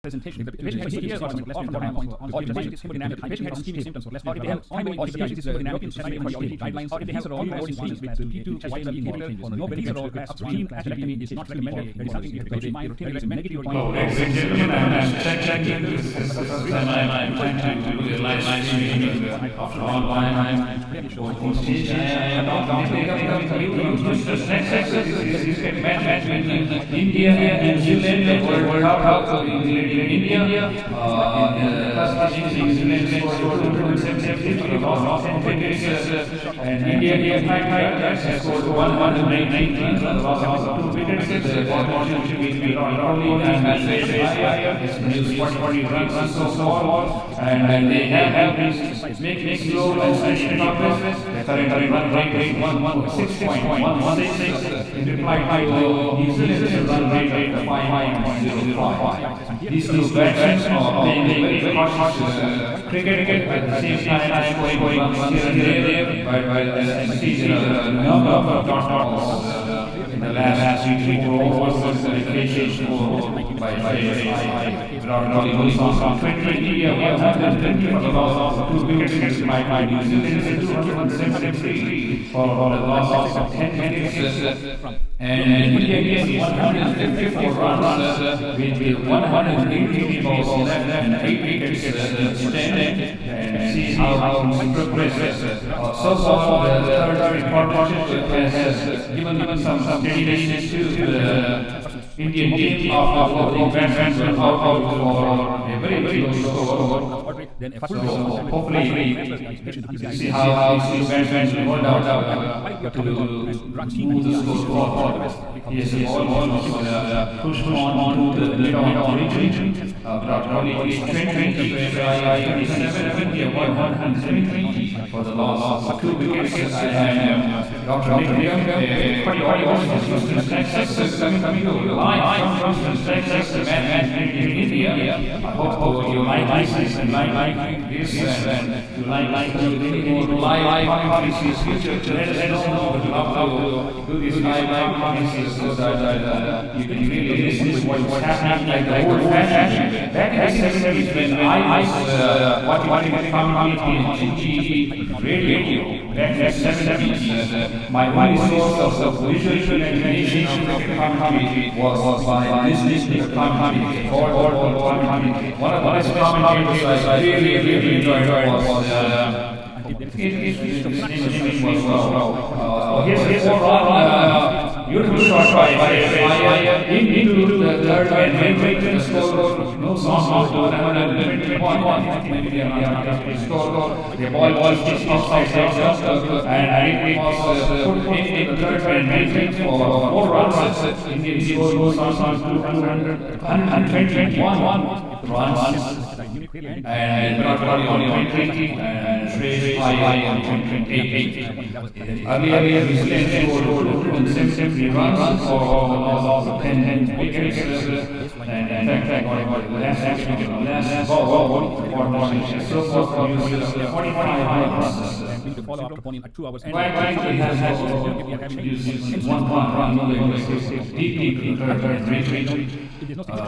presentation. The patient has severe or less hormones, or if the patient is hemodynamic, the patient has ischemic symptoms, or if they have ongoing or severe hemodynamic cardiology guidelines, or if they have ongoing disease with P2 HbA1c inhibitor, no cholesterol class 3 aspirectomy is not recommended. There is nothing because they might routinely recommend negative point. Ladies and gentlemen, I'm checking this is the first time I'm trying to do the live streaming after all time. This is match between India and New Zealand. The World Cup in India. And India has scored 119 runs, lost 2 wickets. The opportunity will be not only as 40 runs so far, and they have making slow and steady progress. The current run rate 6.116 in reply to New Zealand's run rate of 5.05. These two veterans are playing very cautious cricket at the same time going here and there, but see the number of dot in the last 3 overs was the vacation by on 2020, 120 for the loss of 2 wickets by New Zealand and 273 for the loss of 10 wickets. And India is 154 runs with 180 balls left and 8 wickets standing, and see how it progresses. So far, the third partnership has given some steadiness to the Indian team of veterans out for a very low score. So hopefully see how these veterans will hold out to move the score forward. Yes, almost push on to the mid-on region. Probably 27 173 for the loss of 2 wickets. And Dr. Nik Nikam, cardiologist, Texas, coming to live from Texas, and in India. I hope you like this and like this, and you like to do more live conferences future. Let us know. We'd love to do this live conferences so that you can really listen to what's happening like the old fashioned. Back in the 70s when I was watching the community in GE radio, back in the 70s, my only source of visual imagination of the community was by listening to the community or community. One of the best commentators I really enjoyed was his name was Ron. Beautiful shot by into the third and Drayton scored no song to 121. Maybe the score. The ball was just outside and it was put in the third and Drayton for 4 runs. Indian scored no song to 121 runs. And on 20 and Shrey on 28. Earlier, New Zealand scored 70 runs for 10 wickets. And in fact, last ball for New Zealand 45 runs. To follow after pony at 2 hours. And has used one run, deep retreat.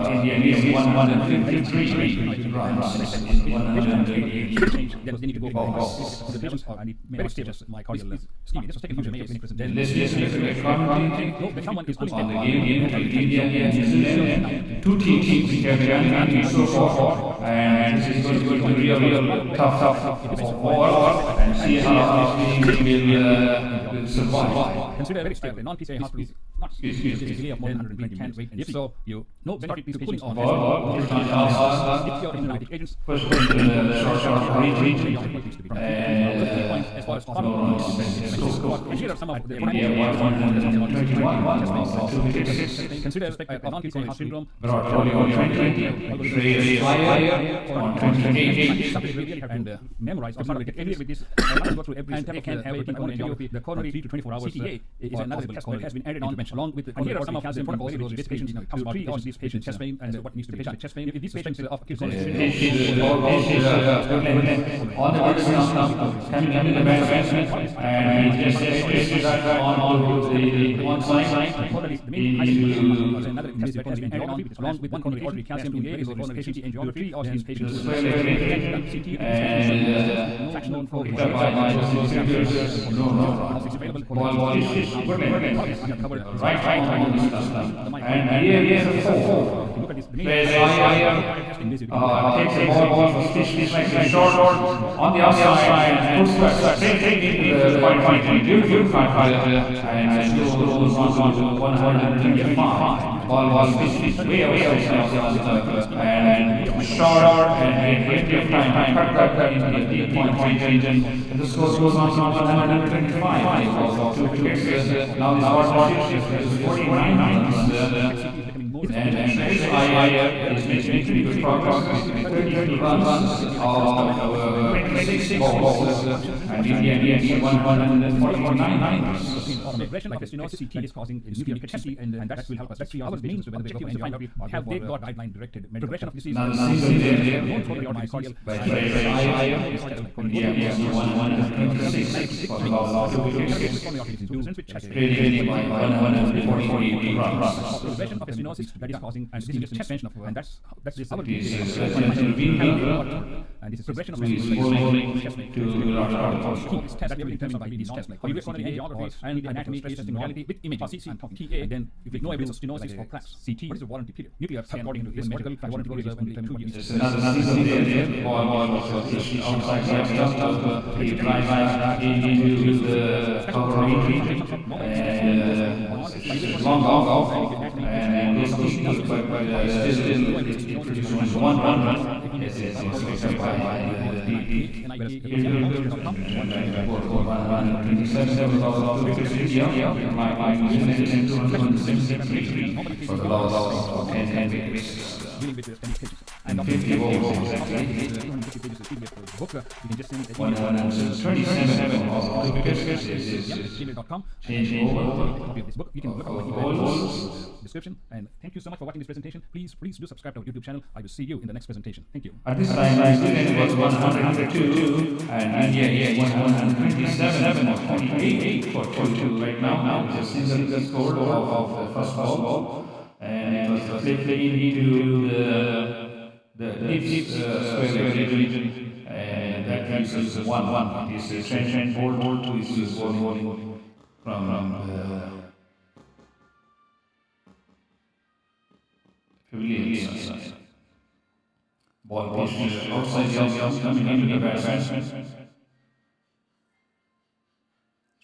India needs 153 runs in 188. Then need to go for the patients or I need very stages my cardiac ischemia. This was taken from the presentation. This is the commenting. When someone is On the game India and New Zealand, 2 teams which have done so far, and this is going to be real tough war, and see how this team will survive. Consider very strict. Non-PCI hospitals not delay of more than 120 minutes. If so, you know benefit these patients on if you're in United agents. First point the short retreat, as far as possible. Here are some of the India 121 consider non-PCI syndrome. Only 20, on 28. Something we really have to memorize or sort of get familiar with this. Go through every they can have the coronary 3 to 24 hours CTA is another test that has been added on along with the here are some of the protocols for this patient comes about treat these patients chest pain and what needs to be patient chest pain. If these patients of acute coronary on the coming in the management and he just says that on the one side another test that has been added on along with one coronary artery calcium in the area of coronary patient angiography of these patients CT and fractional for right and here is a 4. Look at this. Takes the ball, slightly short on the outside and puts straight into the point. Beautiful point and still goes on to 125. Ball was way outside and short and plenty of time cut into the deep point region. And the score goes on to 125. So 2 wickets. Now the score is 49 and is making good progress. 33 runs of 26 balls and India 149. Regression like this, CT that is causing nuclear catastrophe, and that will help us. That's 3 hours means when the objective is to find out have they got guideline directed progression of disease. Progression of stenosis that is causing and this is just extension of and that's this our and this is progression of stenosis test that we determine by these tests like coronary angiography and anatomy stress testing reality with images and TA. Then if we know evidence of stenosis for plaques, CT, what is the warranty period? Nuclear scan according to this medical warranty period is only 2 years. For the last 10 weeks. Dealing with any cases. And 50 balls. 127 of wickets is changing over. You can look at my email description. And thank you so much for watching this presentation. Please do subscribe to our YouTube channel. I will see you in the next presentation. Thank you. At this time, my student was 102 and India 127 or 28 for 2 right now. It's a single score of the first ball. And it was flipped into the deep square region, and that gives us 1-1. This is trend board 2 is bowling from pavilion. Ball pitch outside the coming into the batsman.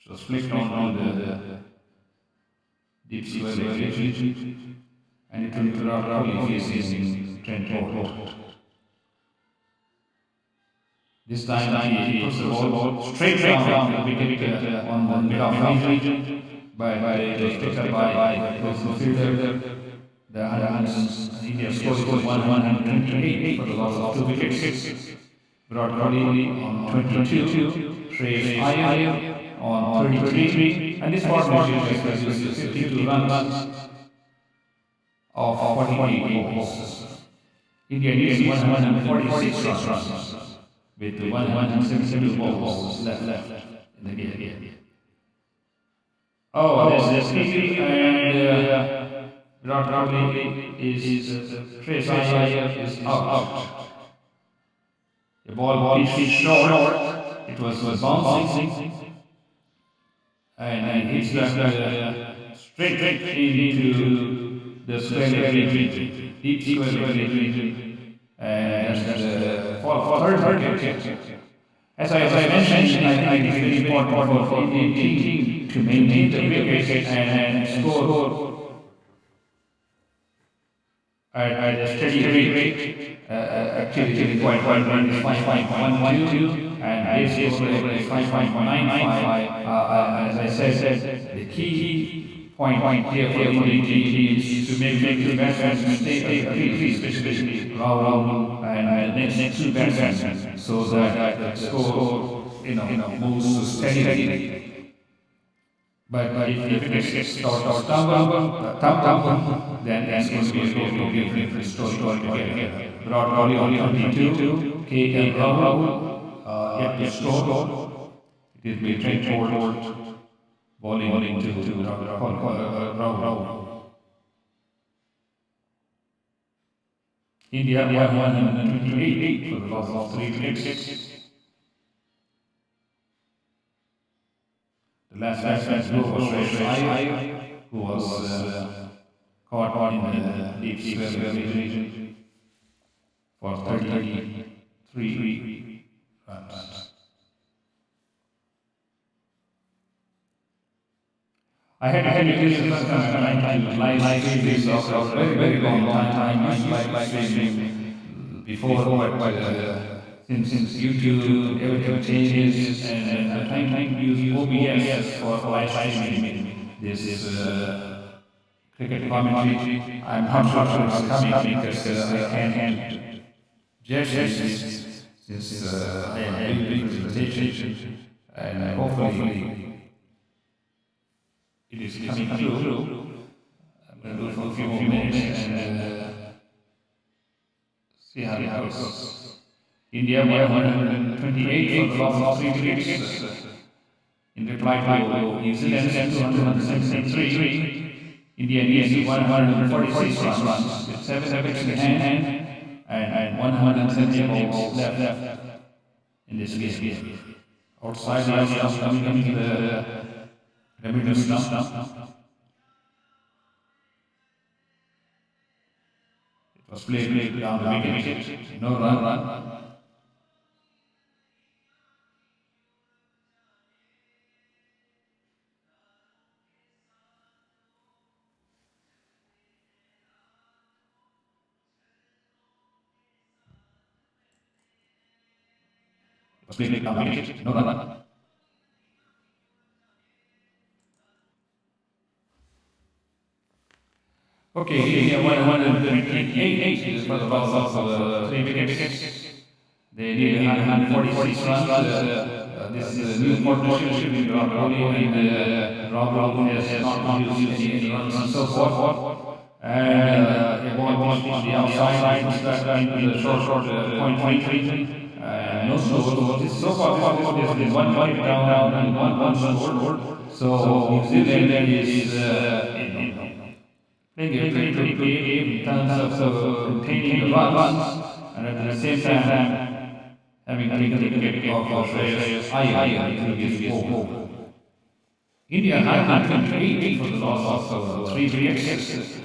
Just flicked on the deep square region. And it will probably facing trend board. This time he puts the ball straight down the wicket on the mid-off region, but it was picked up by the fielder. The India scores 128 for the loss of 2 wickets. Virat Kohli on 22, Shreyas Iyer on 33, and this partnership is 52 runs. Of 48 balls. India needs 146 runs with 172 balls left in the game. Oh, there's Nik and Virat Kohli is Shreyas Iyer is out. The ball pitched short. It was bouncing and hits that straight into the square region, deep square region, and for third wicket. As I mentioned, I think it is very important for the team to maintain the wicket and score at a steady rate. Actually, quite run is 5.12, and this is 5.95. As I said, the key point here for the team is to make the batsmen stay at 3, especially Rahul and next two batsmen, so that the score moves steadily. But if it starts tumble, then it's going to be a totally different story altogether. Virat Kohli on 22, KL Rahul yet to score. It will be straightforward bowling to Rahul. India 128 for the loss of 3 wickets. The last batsman was Shreyas, who was caught in the deep square region for 33 runs. I had this first time to live stream this for a very long time. I used to live stream before, since YouTube, everything changes, and I'm trying to use OBS for live streaming. This is cricket commentary. I'm not sure it's coming because I can't judge this since I am doing presentation, and hopefully it is coming through. I'm going to do it for a few more minutes and see how it goes. India 128 for the loss of 3 wickets. In reply to New Zealand 273. India needs 146 runs with 7 wickets in hand and 170 balls left in this game. Outside the off coming to the middle stump. It was played down the wicket. No run. Was played down the wicket. No run. Okay, India 128 for the loss of 3 wickets. They need 146 runs. This is a new partnership between Virat Kohli and Rahul has not used any runs and so forth. And the ball was on the outside, struck into the short point region. No score. So far, there's been one wicket down and one scored. So New Zealand is playing a pretty good game in terms of containing the runs, and at the same time having taken the wicket off Shreyas Iyer in the previous over. India had 128 for the loss of 3 wickets,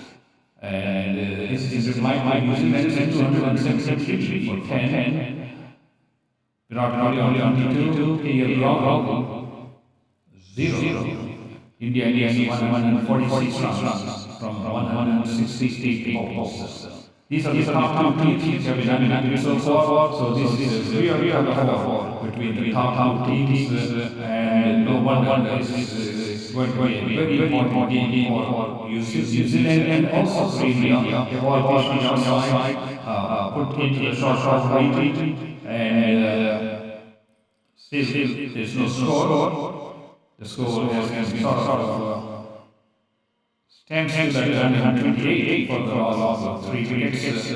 and this is my New Zealand 273 for 10. Virat Kohli on 22, KL Rahul 0. India needs 146 runs from 168 balls. These are the top two teams have been eliminated so far. So this is a real war between the top two teams, and no wonder this is going to be a very important game for New Zealand and also for India. The ball was on the outside, put into the short range, and still there's no score. The score has been sort of stands at 128 for the loss of 3 wickets.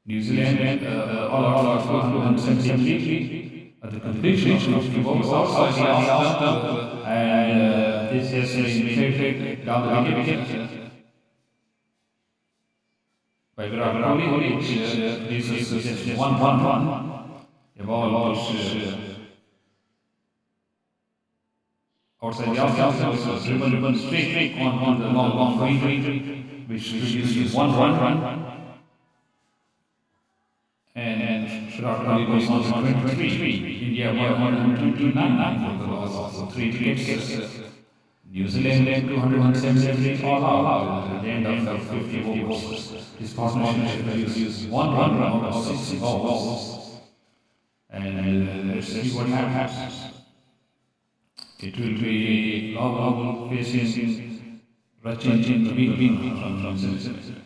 New Zealand all out 173 at the completion of the balls outside the off, and this has been taken down the wicket by Virat Kohli, which is just 1-1. The ball was outside the outside was driven straight on the long range, which produces 1 run. And Virat Kohli was on 23. India 129 for the loss of 3 wickets. New Zealand 273 all out at the end of 50 overs. This partnership produces 1 run out of 6 balls. And let's see what happens. It will be Rahul facing Rachin from New Zealand.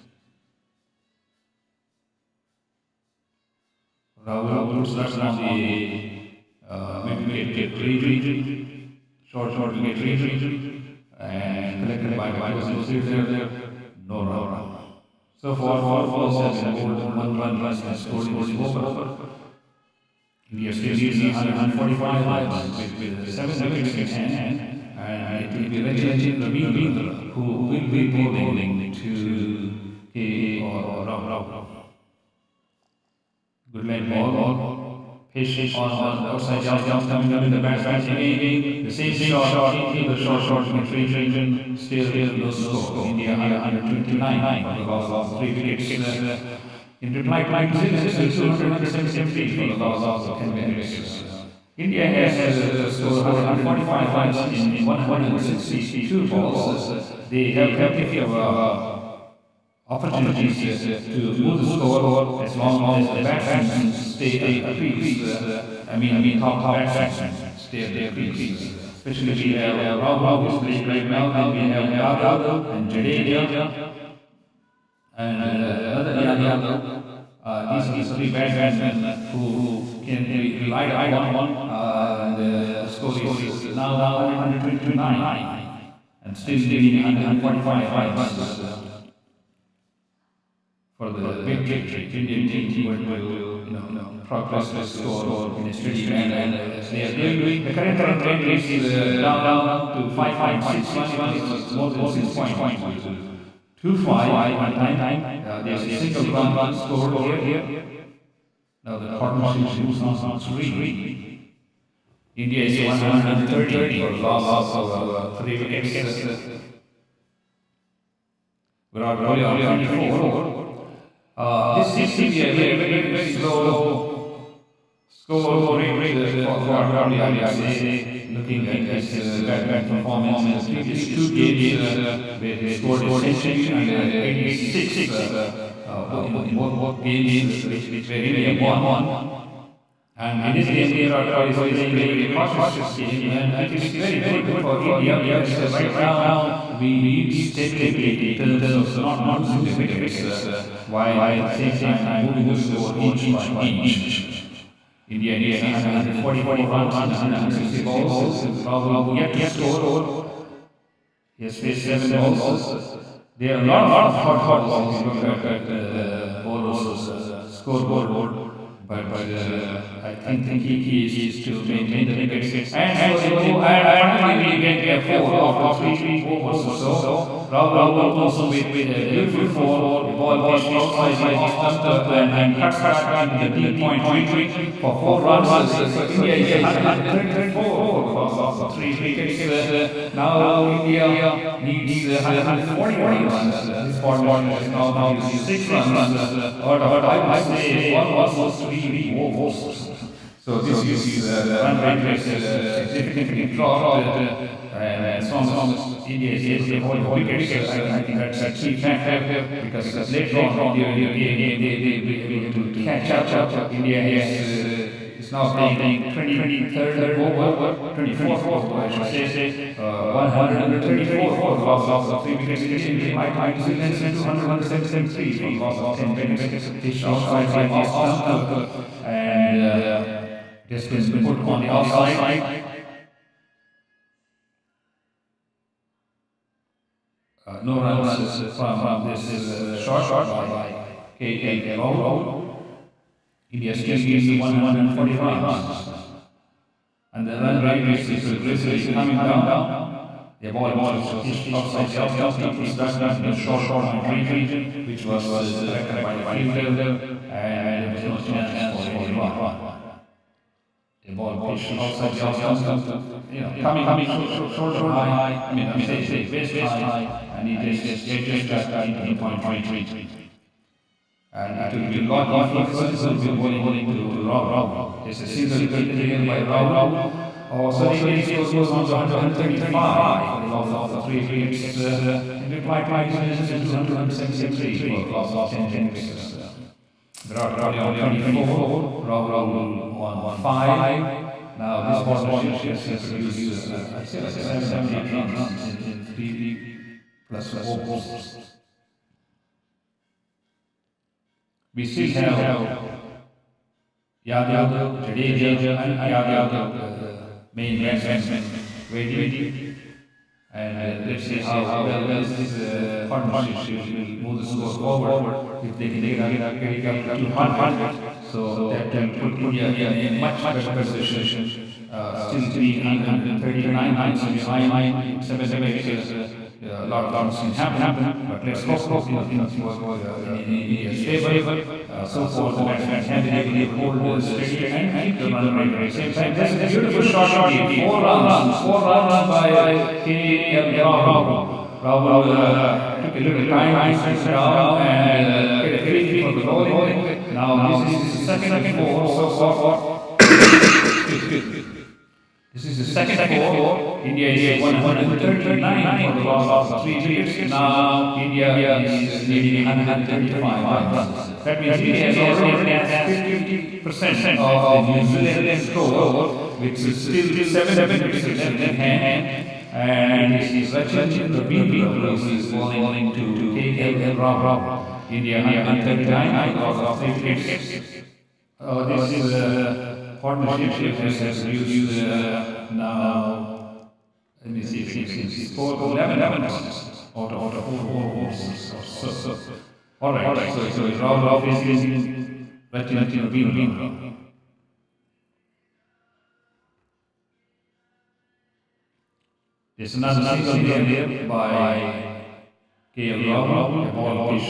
Rahul starts on the mid-wicket region, short wicket region, and collected by Bangladesh there. No run. So for balls have been bowled, one run has scored in this over. India still leads 145 runs with 7 wickets in hand, and it will be Rajat Ravindra who will be bowling to K or Rao. Good line ball. Pitch on outside jump coming up in the batsman again. The same shot in the short region. Still no score. India 129 for the loss of 3 wickets. In reply to this, 273 for the loss of 10 wickets. India has scored 145 runs in 162 balls. They have plenty of opportunities to move the score as long as the batsmen stay at crease. Top batsmen stay at their crease. Especially we have Rahul who's playing right now, then we have Yadav and Jadeja and another Yadav. These are 3 batsmen who can be relied on. The score is now 129 and still leading 145 runs. For the big picture, Indian team will progress the score in a steady manner as they are doing. The current run rate is down to 5.61. It's more than 6.25 one time. There's a single run scored here. Now the partnership moves on 3. India is 130 for loss of 3 wickets. Virat Kohli on 24. This seems to be a very slow score rate for Kohli, I say, looking at his bad performance in the previous 2 games where he scored a century and 86 in both games which were really won. And in this game, Virat Kohli is playing very cautious game, and it is very good for India because right now we need stability in terms of not losing the wickets, while at the same time moving the score inch by inch. India needs 144 runs and 160 balls. Rahul yet to score. He has faced 7 balls. There are a lot of hot balls if you look at the bowler's scoreboard. But I think he is to maintain the wickets. And finally we get a 4 after 3 overs or so. Rahul also with a beautiful 4. The ball pitched outside by stump and cuts back into the deep point for 4 runs. So India is 134 for 3 wickets. Now India needs 140 runs. This format is now 6 runs. But I would say almost 3 overs. So this is run rate is significantly dropped, and as long as India is able to hold the wickets, I think that's a key factor because later on in the game they will be able to catch up. India is now playing 23rd over, 24th over, I should say, 134 for the loss of 3 wickets. India might be less than 273 for the loss of 10 wickets. Pitched outside by the stump and this has been put on the outside. No runs from this short by K. India still needs 145 runs. And the run rate is coming down. The ball is outside the people stuck in the short region, which was directed by the fielder, and there was no chance for any run. The ball pitched outside the coming short high, say best high, and he just got into the point. And it will be a lot of first will be bowling to Rahul. There's a single hit by Rahul. So he goes on to 135 for the loss of 3 wickets. In reply to 273 for the loss of 10 wickets. Virat Kohli on 24, Rahul on 5. Now this partnership has produced 78 runs in 3 plus overs. We still have Yadav, Jadeja, and Yadav, main batsmen, waiting. And let's see how well this partnership will move the score forward if they can get up to 100. So that can put India in a much better position. Still being 139 points behind, 7 a lot of things can happen, but let's hope things work in India's favor. So far, the batsmen have been able to hold steady and keep the run rate at the same time. This is a beautiful shot, 4 runs by K.L. Rahul took a little time to sit down and get a feeling for the bowling. Now, this is the second 4 so far. This is the second 4. India is 139 for the loss of 3 wickets. Now India is leading 135 runs. That means India has already passed 50% of the New Zealand score, which is still 7 wickets left in hand. And this is Rachin is bowling to K.L. Rahul. India 139 because of 3 wickets. This partnership has reduced now. Let me see if it's 11 runs out of 4 overs. Alright, so it's Rahul facing Rachin. There's another single here by K.L. Rahul, a ball which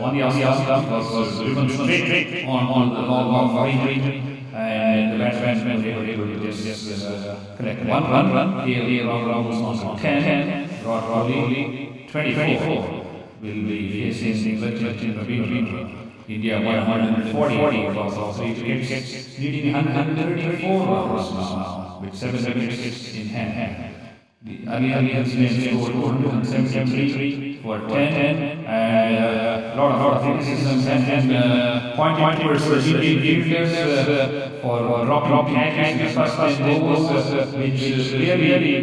on the outside was driven straight on the long range. And the batsmen were able to just collect one run. K.L. Rahul was on 10. Rahul 24 will be facing Rachin. India 140 across all 3 wickets, leading 134 runs now with 7 wickets in hand. The Ali scored 473 for 10, and a lot of criticism and pointing towards the Indian fielders for dropping catches in the first 10 overs, which really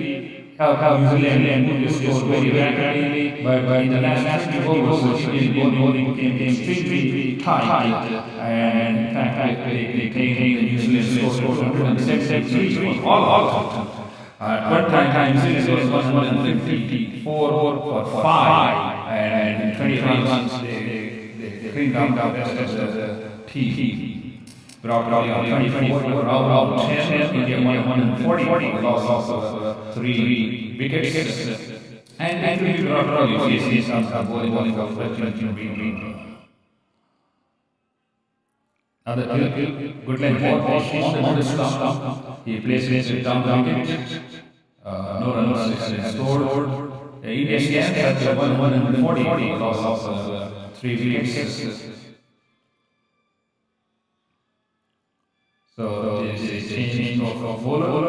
helped New Zealand move the score very rapidly. But in the last 20 overs, Indian bowling became extremely tight, and in fact, they came the New Zealand score 173 for all. One time series was 154 for 5, and in 25 runs they cleaned up the rest of the team. Brought out 24, out 10, India 140, lost also 3 wickets. And we brought out facing some bowling of Rachin. Other good length on the stump. He places it down the wicket. No runs is scored. India stands at 140 loss of 3 wickets. So there is a change of bowler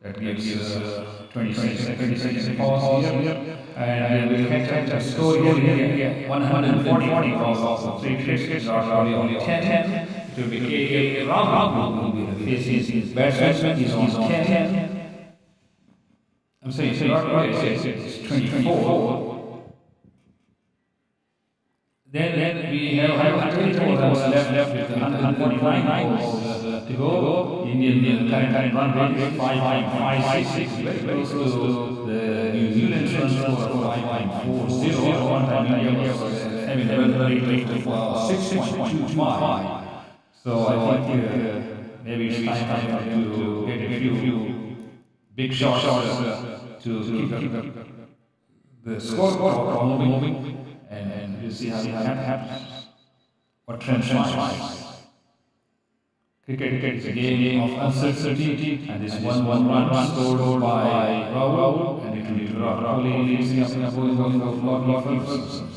that gives 20 seconds pause here. And we'll catch the score here. 140 loss of 3 wickets. Only 10. It will be K.L. Rahul who will be facing his batsman. He's on 10. I'm saying it's 24. Then we have 24 runs left with 149 balls to go. Indian current run rate is 5.566, very close to the New Zealand run score of 5.40. One time India was having a run rate of 6.25. So I think maybe it's time to get a few big shots to keep the score moving, and we'll see how that happens. What transpires. Cricket is a game of uncertainty, and this 1 run scored by Rahul, and it will be Rahul facing up bowling of Lord Ferguson.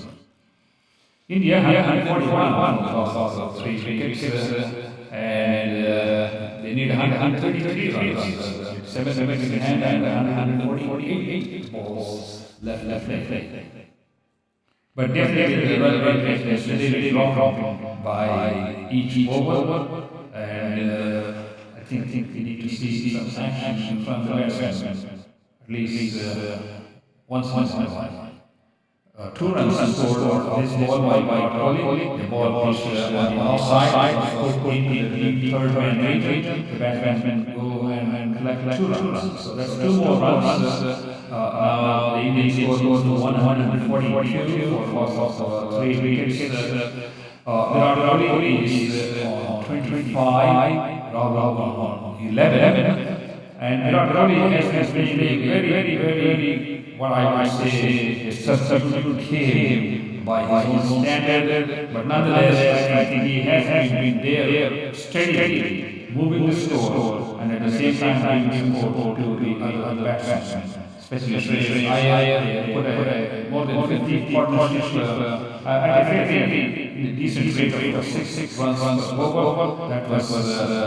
India had 141 loss of 3 wickets, and they need 133 runs. 7 wickets in hand and 148 balls left. But definitely the run rate has steadily dropped by each over, and I think we need to see some action from the batsmen, at least once in a while. two runs scored off this ball by Kohli. The ball pitched on the offside, put in the third man region. The batsman go and collect two runs. So that's two more runs. Now the Indian score goes to 142 for loss of three wickets. Virat Kohli is on 25, Rahul on 11, and Virat Kohli has been very, what I might say, a substitute came by his own standard, but nonetheless, I think he has been there steadily, moving the score, and at the same time giving support to the other batsmen. Especially I put more than 50 partnerships at a very decent rate of 6 runs per over. That was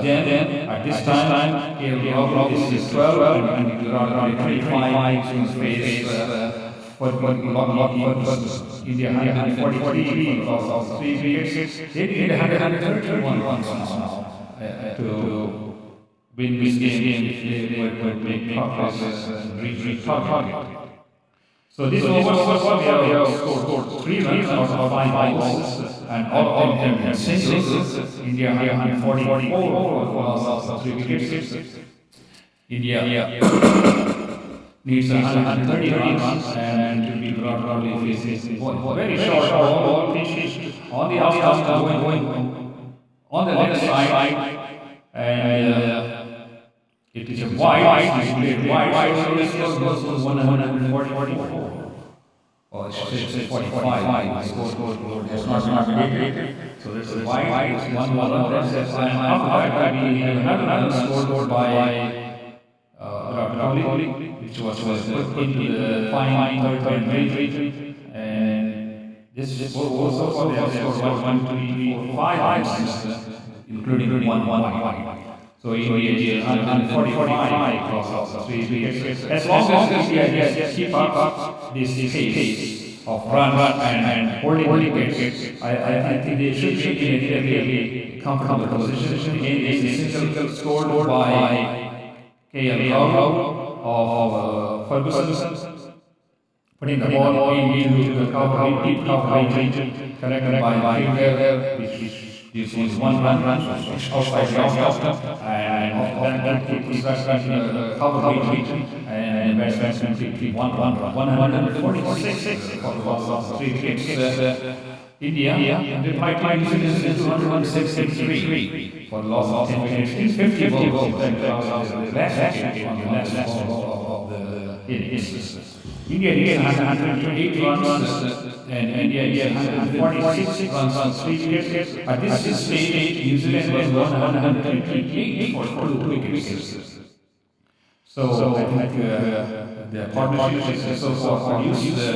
then. At this time, KL is 12 and around 25 in space for India 143 of 3 wickets. They did 131 runs now to win this game if they would make progress and reach target. So this over we have scored 3 runs out of 5 balls, and all of them have singles. India 144 of 3 wickets. India needs 130 runs and to be probably facing very short ball pitch on the outside going on the left side, and it is a wide, so this goes to 144. Oh, it's 45. It's not created. So there's a wide, it's 1 and after that we have another run scored by Kohli, which was put into the fine third region, and this also for the scored 1, 2, 3, 4, 5 runs, including one wide. So India is 145 of 3 wickets. As long as India keep up this pace of runs and holding wickets, I think they should be in a really comfortable position. Again, a single scored by KL Rahul of Ferguson, putting the ball into the deep cover region, collected by fielder, which this is 1 run, outside the off, and that keeps the cover region, and the batsman keep 1 run. 146 for the loss of 3 wickets. India, and the right is 263 for the loss of 10 wickets. 50 balls, and the last wicket on the last ball of the innings. India needs 128 runs, and India needs 146 runs on 3 wickets. At this stage, New Zealand was 128 for 2 wickets. So I think the partnership is so use the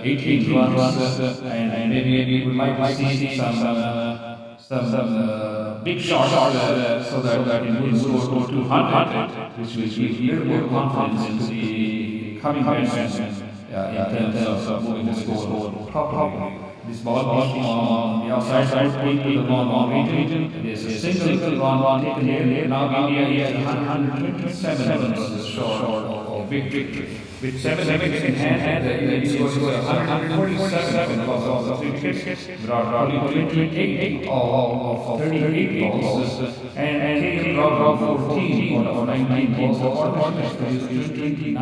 18 runs, and maybe we might see some big shots so that it will score 200, which will give a little more confidence into the coming batsmen in terms of moving the score properly. This ball is on the outside into the long region. There's a single run taken here. Now India is 127 runs short of big victory. With 7 wickets in hand, the scores 147 of 3 wickets. Virat Kohli 28 of 38 balls, and KL Rahul 14 of 19 balls. All partners produced 19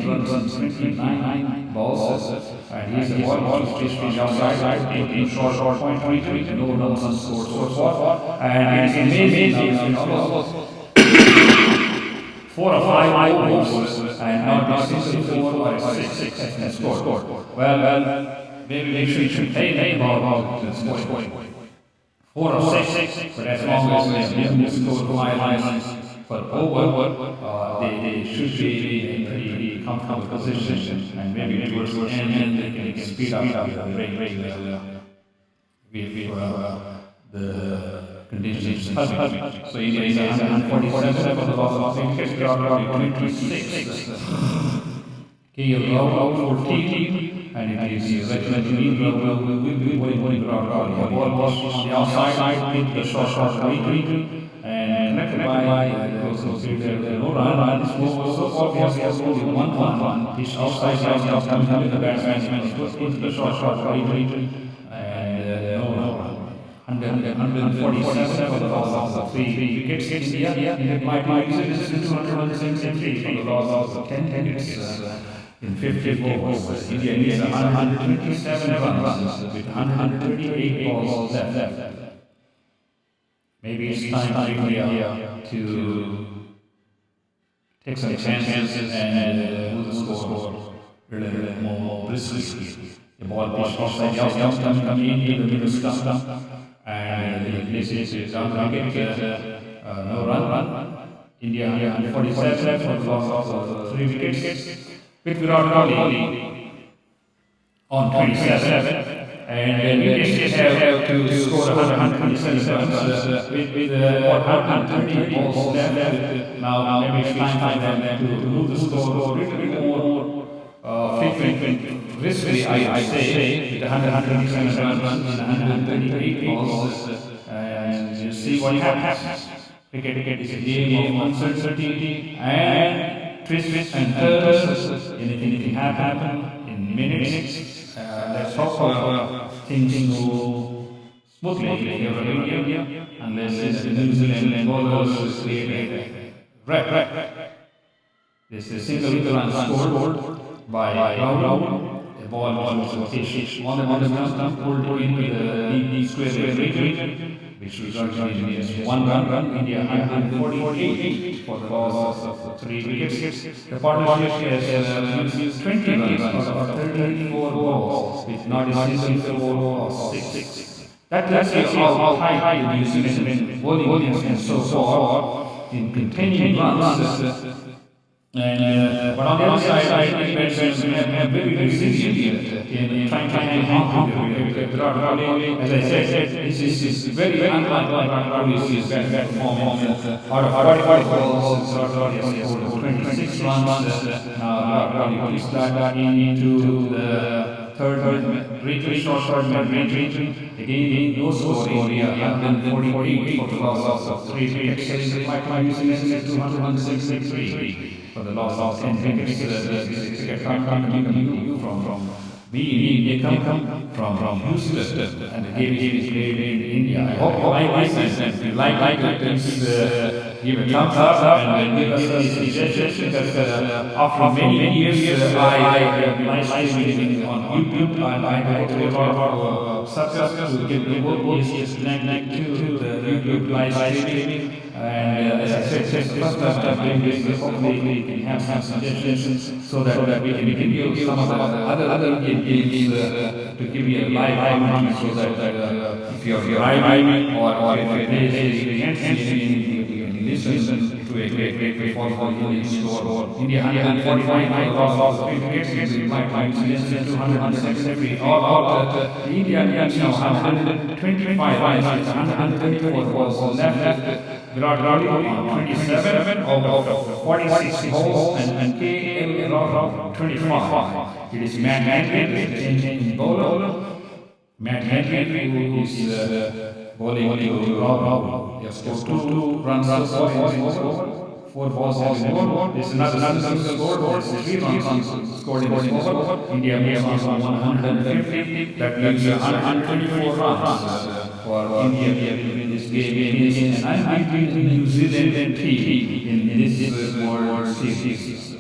runs, 29 balls, and he's the ball pitched on the outside, taking short point 23, no runs unscored so far, and it's amazing, almost 4 or 5 balls, and now this is 4 or 6 has been scored. Well, maybe we should play about the scoring. 4 or 6, but as long as they have scored 5 runs for over, they should be in a pretty comfortable position, and maybe towards the end they can speed up the break with the conditions. So India is 147 for the loss of 3 wickets, 26. KL Rahul 14, and it is Regiment will be winning the ball on the outside, into the short region, and by no run. This was so obvious as only one run. This outside was coming to the batsman was put into the short range and no run. 147 for the loss of 3 wickets. India in the my 273 for the loss of 10 wickets. In 54 overs, India needs 127 runs with 138 balls left. Maybe it's time for India to take some chances and move the score a little more briskly. The ball pitched offside, coming into the middle stump, and this is down the wicket, no run. India 147 for the loss of 3 wickets. With Virat Kohli on 27, and India still have to score 127 runs with 130 balls left. Now maybe it's time for them to move the score a little bit more frequent, briskly, I say, with 127 runs and 138 balls, and you see what happens. Cricket is a game of uncertainty and twists and turns. Anything can happen in minutes. Let's hope things go smoothly here in India, unless the New Zealand bowlers create a wreck. This is a single run scored by Rahul. The ball was pitched on the ground, pulled into the deep square region, which resulted in just one run. India 148 for the loss of 3 wickets. The partnership has used 20 runs out of 34 balls with not a single ball of 6. That tells you how high the New Zealand bowling has been so far in containing runs. But on the other side, batsmen have very resilient in trying to hang on to the Virat Kohli. As I said, this is very unlike Virat Kohli's bad performance. Out of 45 balls, Virat Kohli has scored 26 runs. Now Virat Kohli puts that into the third retreat, short mid-range. Again, no score area, 148 for the loss of 3 wickets. New Zealand 263. For the loss of 10 wickets, cricket coming from Nik Nikam from Houston, and the game is played in India. I hope you like this, and if you like it, please give a thumbs up and give us any suggestions, because after many years I have been live streaming on YouTube, and I go to a lot of success to get the work is connected to the YouTube live streaming. And as I said, this is the first time I'm doing this. Hopefully we can have some suggestions so that we can give you some of the other games to give you a live comment, so that if you're driving or if you can't see, you can listen to a great performance Indian score. India 145 loss of 3 wickets, my New 273. All out. The Indian team now 125 runs, 134 balls left. Virat Kohli on 27 of 46 balls and KL Rahul 25. It is Matt Henry, the changing bowler. Matt Henry, who is bowling to Rahul. He has scored 2 runs so far. 4 balls have been scored. This is another score. This is 3 runs scored in this over. India moves on 150. That leaves 124 runs for India in this game. And I'm beating New Zealand team in this World Series.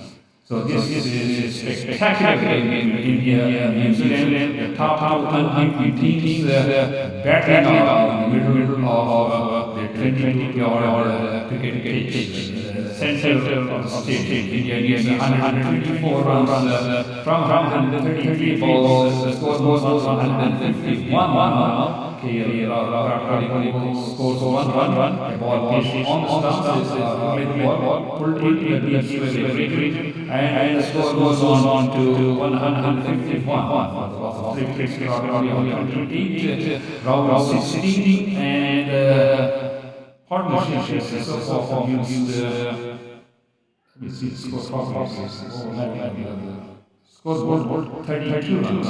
So this is a spectacular game in India and New Zealand. The top 100 teams battling out in the middle of the 22-yard cricket pitch. Center of the state. India needs 124 runs from 133 balls. The score goes 151 now. KL scores 1 run. The ball pitched on the stumps. The ball pulled into the deep square, and the score goes on to 151. 3 wickets on 28, Rahul 16, and partnerships so far used. Let me see the score. Scoreboard 32 runs.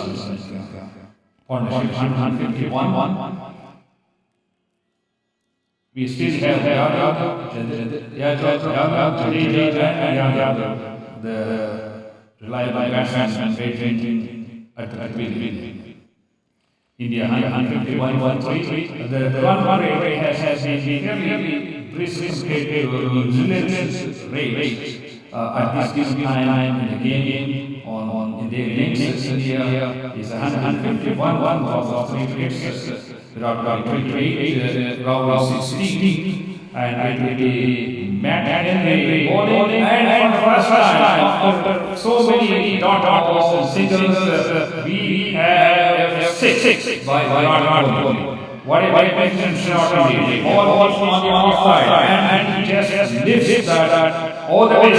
Partnership 151. We still have Yadav, the reliable batsman waiting at the wheel. India 151.3. The run rate has been fairly brisk compared to New Zealand's rate at this given time in the game. In their innings, India is 151 of 3 wickets. Without 28, round 16, and it will be Matt Henry bowling, and for the first time after so many dot balls and singles, we have 6 by Kohli. What a magnificent shot he did. All on the offside, and he just lifts that all the way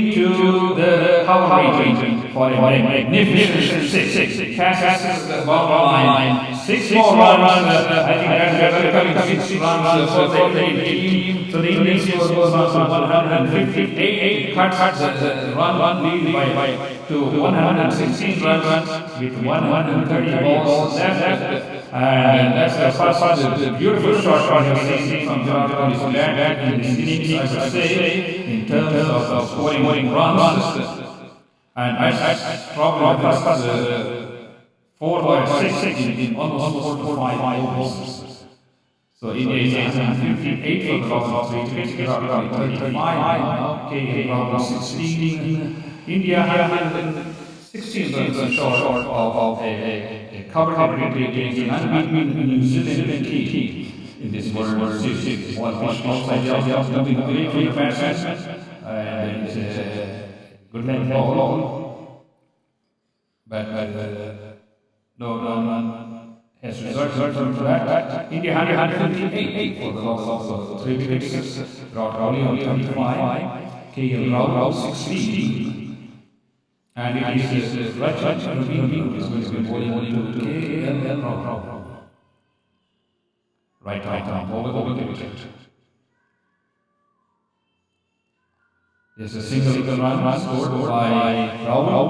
into the cover region for a magnificent 6. Passes the ball line. 6 more runs. I think that's 6 runs for the team. So the Indian score goes on 158. Cuts the run lead by to 116 runs with 130 balls left. And that's the first beautiful shot you've seen from John Kohli's bat in this innings, I would say, in terms of scoring runs. And I probably the first 4 or 6 in almost 4 to 5 overs. So India is 158 for the loss of 3 wickets, 35 now, KL 16. India 116 runs short of a covered victory against an unbeaten New Zealand team in this World Series. One pitch outside just coming away from the batsman, and it's a good length ball. But no run has resulted from that. India 158 for the loss of 3 wickets. Rahul on 35, KL Rahul 16. And it is Rajat who is going to be bowling to KL Rahul. Right arm over the wicket. There's a single run scored by Rahul,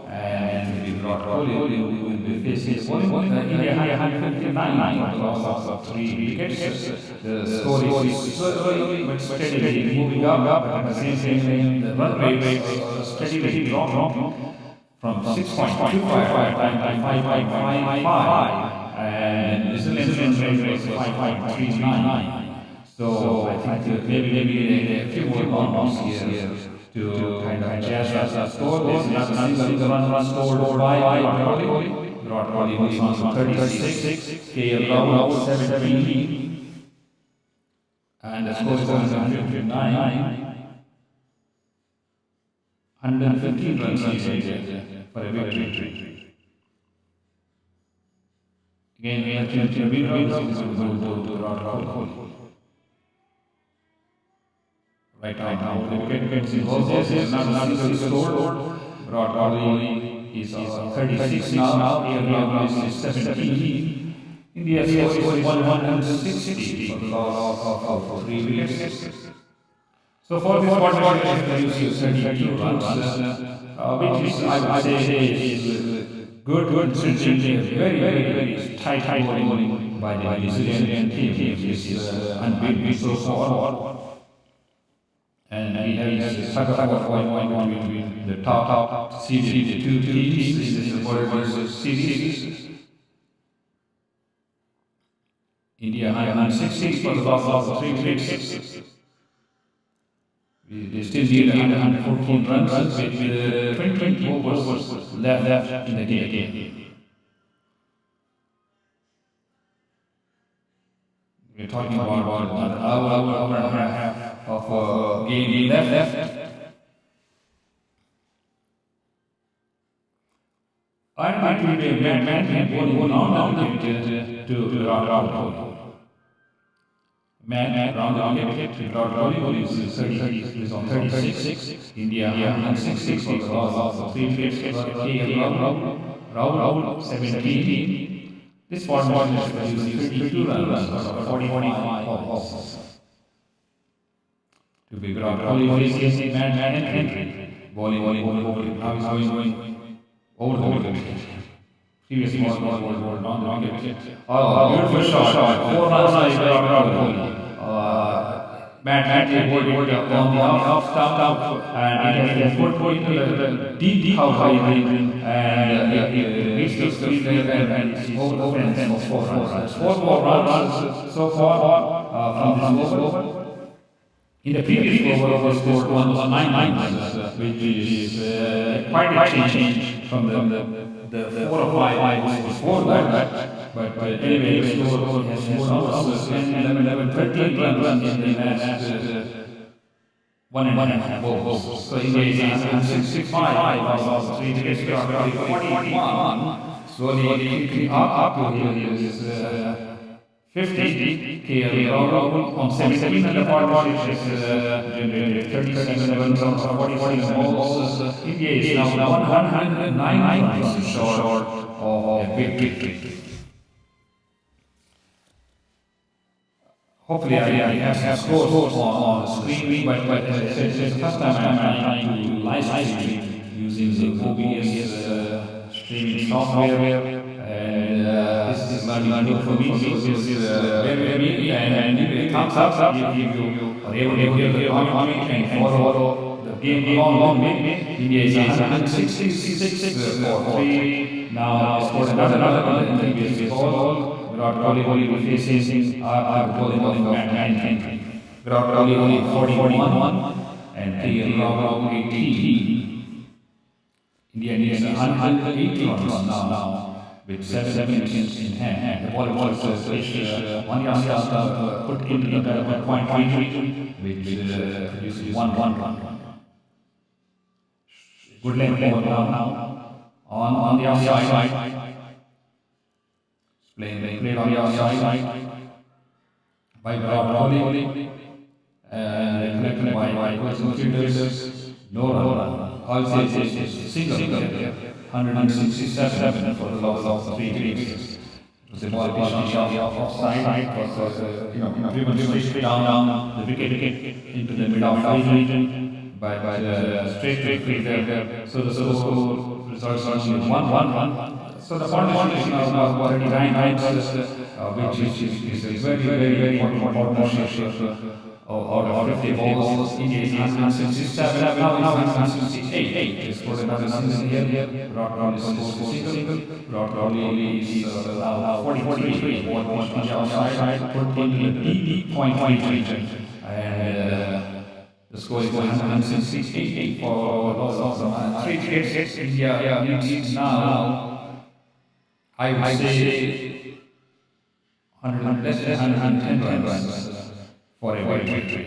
and we brought Kohli who will be facing bowling. India 159 for the loss of 3 wickets. The score is slowly but steadily moving up, but at the same time the run rate is steadily dropping from 6.25 to 5.55, and New Zealand's run rate is 5.39. So I think maybe a few more rounds here to kind of adjust that score. There's another single run scored by Kohli. Kohli moves on to 36, KL Rahul 17, and the score is 159. 115 runs needed for a victory. Again, we are going to Kohli. Right now, the wicket is not single scored. Kohli is 36 now. KL is 17. India score is 160 for the loss of 3 wickets. So for this quarter, you see 32 runs, which is, I would say, is good considering very tight bowling by the New Zealand team, which is unbeaten so far. And he has a tug-of-war between the top seeded 2 teams in this World Series. India 160 for the loss of 3 wickets. They still need 114 runs with 20 overs left in the game. We're talking about an hour and a half of game left. And it will be a man bowling round to Rahul. Man round the wicket, Kohli is on 36. India 166 for the loss of 3 wickets. KL Rahul 17. This format is producing 32 runs out of 45 balls. To be brought Kohli facing man Henry. Bowling. Now he's going over the wicket. previous was wrong wicket. Beautiful shot. 4 runs by Virat Kohli. Matt bowled on the off stump, and it has put into the deep cover and it reached the field and it's over the fence for 4 runs. 4 runs so far from this over. In the previous over, they scored 9 runs, which is quite a change from the 4 or 5 before that. But anyway, the score has almost 10, 11, 13 runs in the last 1.5 overs. So India is 165, 3 wickets, 41. Slowly creeping up to his 50. KL Rahul on 17 and the partnership generated 37 runs on 47 balls. India is now 109 runs short of a big victory. Hopefully I have scores on the screen, but it's the first time I'm trying to live stream using the OBS streaming software, and this is learning for me, so this is very and give it a thumbs up if you are able to hear the commentary and follow the game along with me. India is 166 for 3. Now scored another run in the previous ball. Virat Kohli will be facing our bowling of Matt. Virat Kohli 41 and KL Rahul 18. India needs 180 runs now with 7 wickets in hand. The ball was one yard put into the point region, which produces 1 run. Good length ball now on the outside. Played on the outside by Virat Kohli and collected by personal fielders. No run. Also, it's single there. 167 for the loss of 3 wickets. It was a ball pitched on the offside. It was driven straight down the wicket into the mid-off region by the straight fielder. So the score results in 1-1. So the partnership is now 39 runs, which is a very important partnership. Out of 50 balls, India is 167, now 168. They scored another single here. Virat Kohli scores a single. Virat Kohli is now 43. One point on the outside, put into the deep point region. And the score is 168 for loss of 3 wickets. India needs now, I would say, 110 runs for a victory.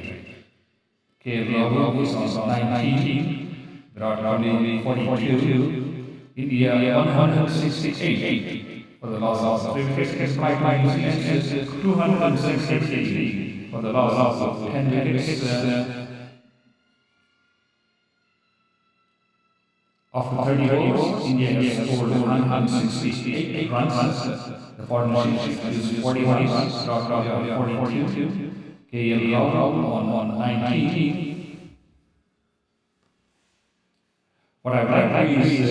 KL Rahul is on 19, Virat Kohli 42, India 168 for the loss of 3 wickets. New Zealand is 273 for the loss of 10 wickets. After 30 overs, India has scored 168 runs. The partnership is 41 runs, Virat Kohli 42, KL Rahul on 19. What I like is,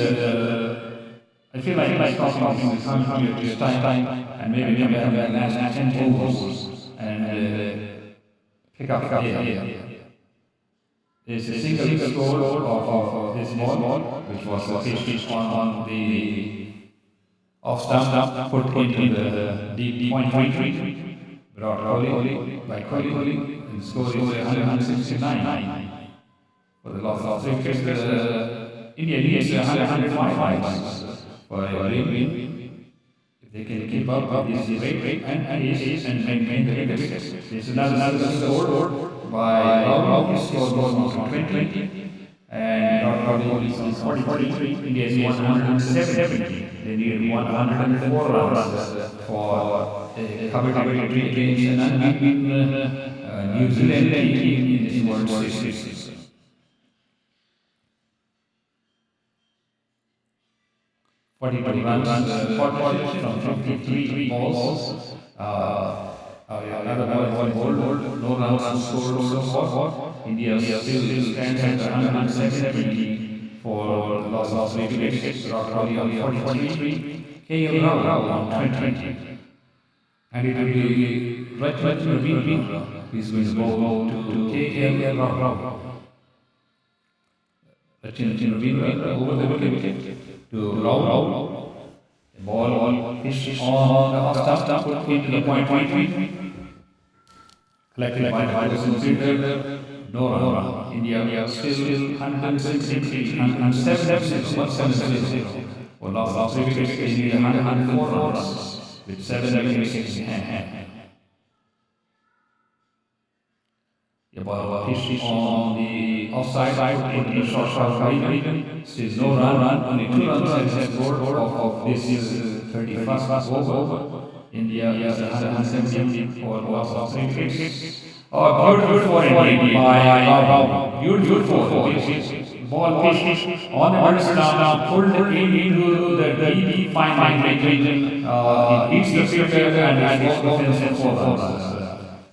I feel like stopping the commentary at this time and maybe have the last 10 overs and pick up here. There's a single score of this ball, which was pitched on the off stump, put into the deep point region. Virat Kohli by Kohli, and score is 169 for the loss of 3 wickets. India needs 105 runs for a win. If they can keep up with this rate and pace and maintain the wickets. There's another score by Rahul, score goes on to 20, and Virat Kohli is on 43. India is 170. They need 104 runs for a coveted victory against an unbeaten New Zealand team in this World Series. Runs, 40 from 53 balls. Another ball, no runs scored so far. India still stands at 170 for the loss of 3 wickets. Virat Kohli on 43, KL Rao on 2020. And it will be right Ravindra is going to go to KL Rao. Ravindra over the wicket to Rao. The ball pitched on the off stump, put into the point. Collected by the fielder. No run. India still 173, 170. For last 3 wickets, they needed 104 runs with 7 wickets in hand. The ball pitched on the offside, put in the short region. Still no run, only 2 runs has scored of this is 31st over. India is 170 for the last 3 wickets. Oh, beautiful for India by Rao. Beautiful for ball pitch on the understand, pulled into the deep fine region. It beats the fielder and it goes defensive for runs.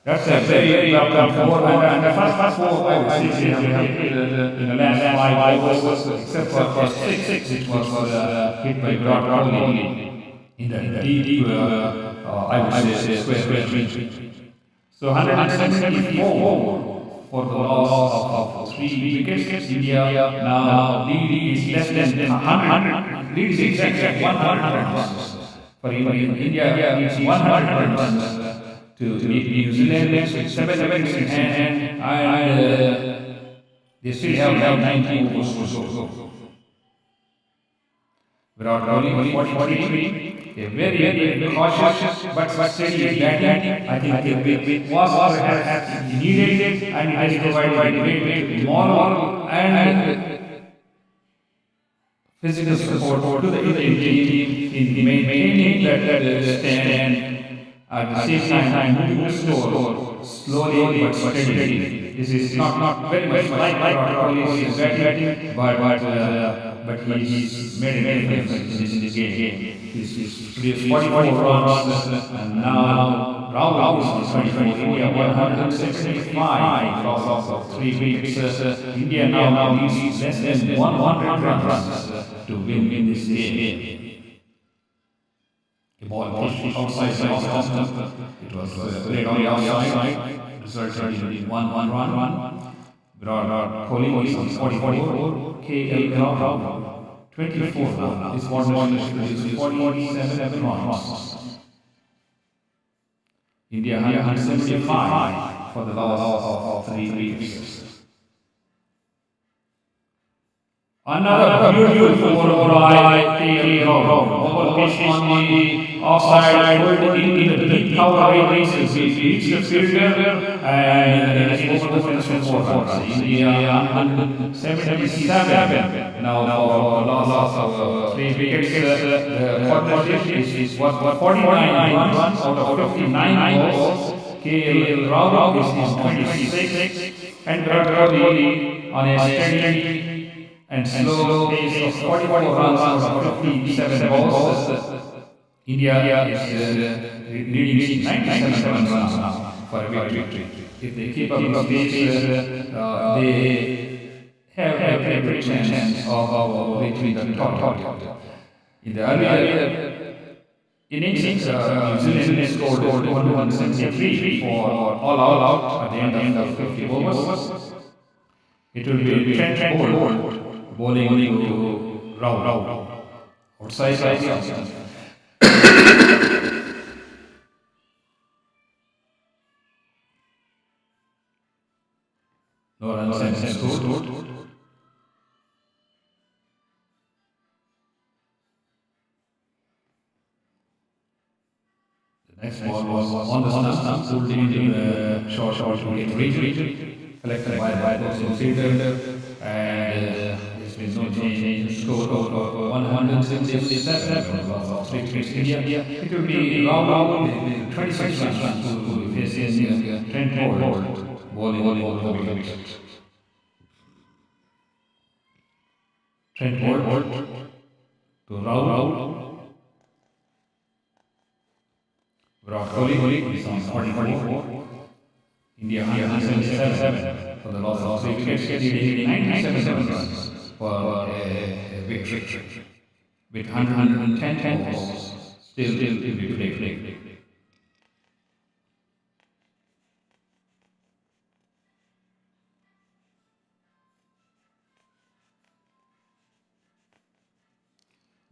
That's a very welcome for and the first 4 I would say in the last 5 overs, except for 6, which was hit by Virat Kohli in the deep, I would say, square region. So 174 for the loss of 3 wickets. India now lead is less than 100. Lead is exactly 100 runs. For India needs 100 runs to beat New Zealand with 7 wickets in hand, and they still have 19 overs to go. Virat Kohli 43. A very cautious but steady batting. I think it was needed and it has provided great moral and physical support to the Indian team in maintaining that stand at the same time moving the score slowly but steadily. This is not very much like Kohli's batting, but he's made a difference in this game. He's produced 44 runs, and now Rao is 24. India 175 loss of 3 wickets. India now needs less than 100 runs to win this game. The ball pushed outside the off stump. It was played on the outside, resulted in 1 run. Virat Kohli is 44. KL Rao 24 now. This one is 47 runs. India 175 for the loss of 3 wickets. Another beautiful over by KL Rao. Ball pitch on the offside, pulled into the deep cover ranges. He beats the fielder and it is over the fence for runs. India 177 now for loss of 3 wickets. The partnership is 49 runs out of 59 balls. KL Rao is on 26 and Virat Kohli on a steady and slow pace of 44 runs out of 57 balls. India is leading 97 runs now for a victory. If they keep up this pace, they have a great chance of reaching the top. In the earlier innings, New Zealand scored 173 for all out at the end of 50 overs. It will be Trent Bolt bowling to Rao. Outside the option. No runs and scored. The next ball was on the stump, pulled into the short wicket region, collected by the fielder, and there's been no change in score of 177 of 3 wickets. India. It will be Rao with 26 runs to be facing Trent Bolt. Bowling over the wicket. Trent Bolt to Rao. Virat Kohli is on 44. India 177 for the loss of 3 wickets, needing 97 runs for a victory. with 110 balls still to be played.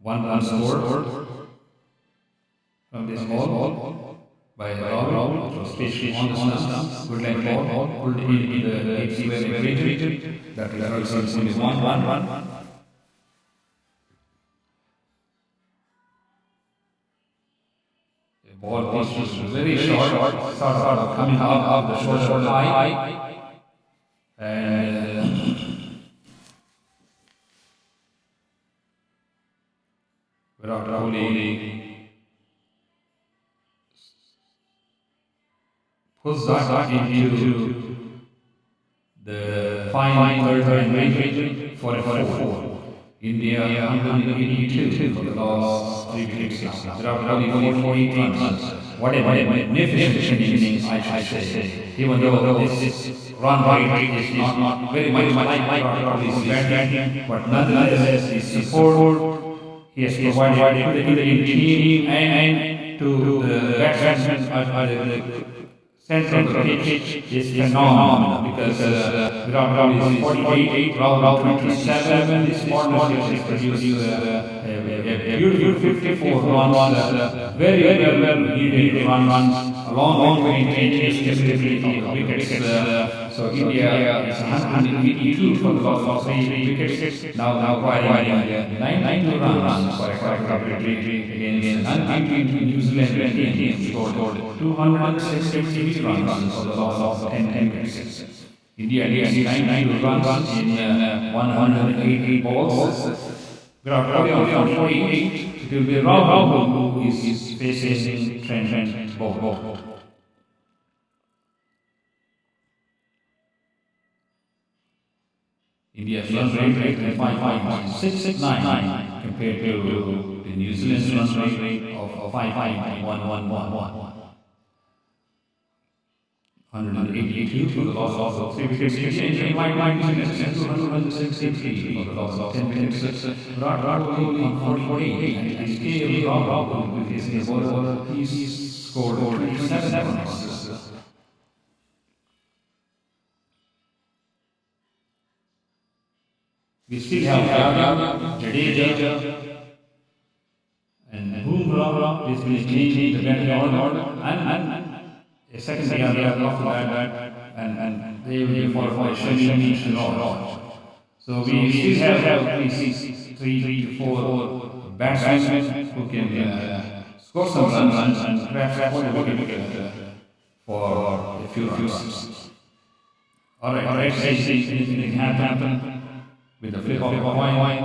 One run scored from this ball by Rahul, which was pitched on the stumps, good line ball, pulled in the deep square region. That results in one run. The ball was very short, sort of coming out of the short high, and Virat Kohli puts that into the fine third range for a 4. India 182 for the last 3 wickets. Virat Kohli 48 runs. What a magnificent innings, I should say. Even though this run rate is not very much like Virat Kohli's batting, but nonetheless his support he has provided to the team and to the batsmen at the center of the pitch is phenomenal because Virat Kohli is 48, Rahul 27. This partnership has produced a beautiful 54 runs, very well needed runs, along with maintaining stability of the wickets. So India is 182 for the last 3 wickets, now providing 92 runs for a victory against 19 New Zealand team scored 263 runs for the last 10 wickets. India needs 92 runs in 188 balls. Virat Kohli on 48. It will be Rahul who is facing Trent ball. India's run rate is 5.669 compared to the New Zealand's run rate of 5.111. 182 for the loss of 3 wickets. India in 263 for the loss of 10 wickets. Virat Kohli on 48 and KL Rahul with his bowler, he's scored 27 runs. We still have Yadav, Jadeja, and Bumrah is changing the batting order, and a second Yadav after that, and they will be followed by Shami and all. So we still have 3 to 4 batsmen who can score some runs and perhaps hold a wicket for a few runs. Alright, let's see if anything can happen with the flip of a coin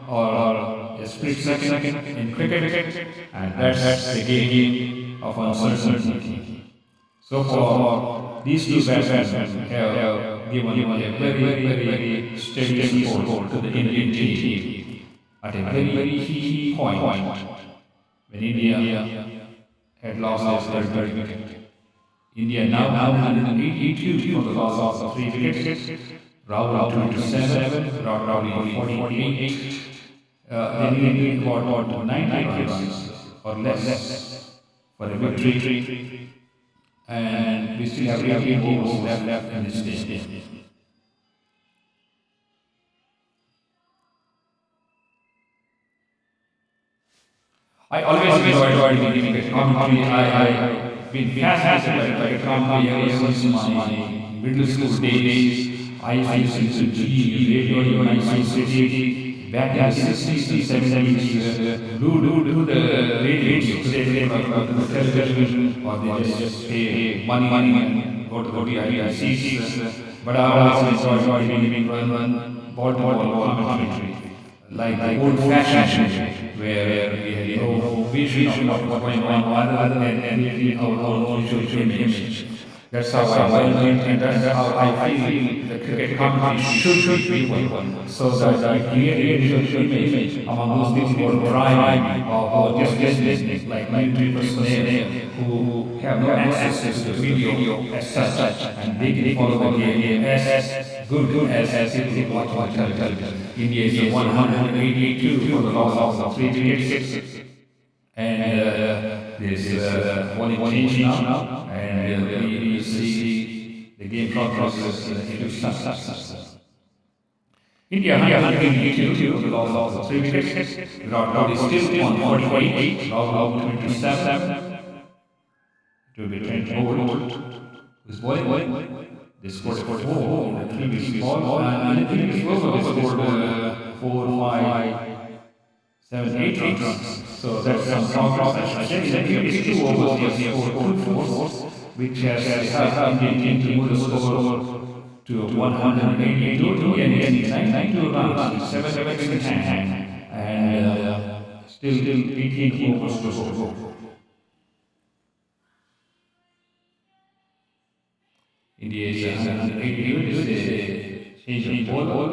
or a split second in cricket, and that's the game of uncertainty. So far, these two batsmen have given a very steady support to the Indian team at a very key point when India had lost their third wicket. India now 182 for the loss of 3 wickets. Rahul 27, Virat Kohli 48. They need about 90 runs or less for a victory, and we still have 18 balls left in this game. I always enjoyed giving a commentary. I've been fascinated by the commentary ever since my middle school days. I used to TV, radio in my city, back in the 60s and 70s, do the radio, today the television, or they just pay money and go to the VIP seats. But I always enjoyed giving Baltimore commentary, like the old-fashioned, where we had no vision of what was going on other than our own visual image. That's how I learned, and that's how I feel the cricket commentary should be one. So that I create a visual image among those people who are driving or just listening, like military personnel who have no access to the video as such, and they can follow the game as good as people watch on television. India is 182 for the loss of 3 wickets. And there's one change now, and we see the game progress into success. India 182 for the loss of 3 wickets. Virat Kohli is still on 48, Rahul 27. To be 20 old. Who's bowling? They scored 4 in the previous ball, and in the previous ball they scored 4, 5, 7, 8 runs. So that's some progress. I think that here is 2 overs, they have scored 2 fours, which has helped India to move the score to 182 and 92 runs, 7 wickets in hand, and still 18 overs to go. India is 182, is a change of ball,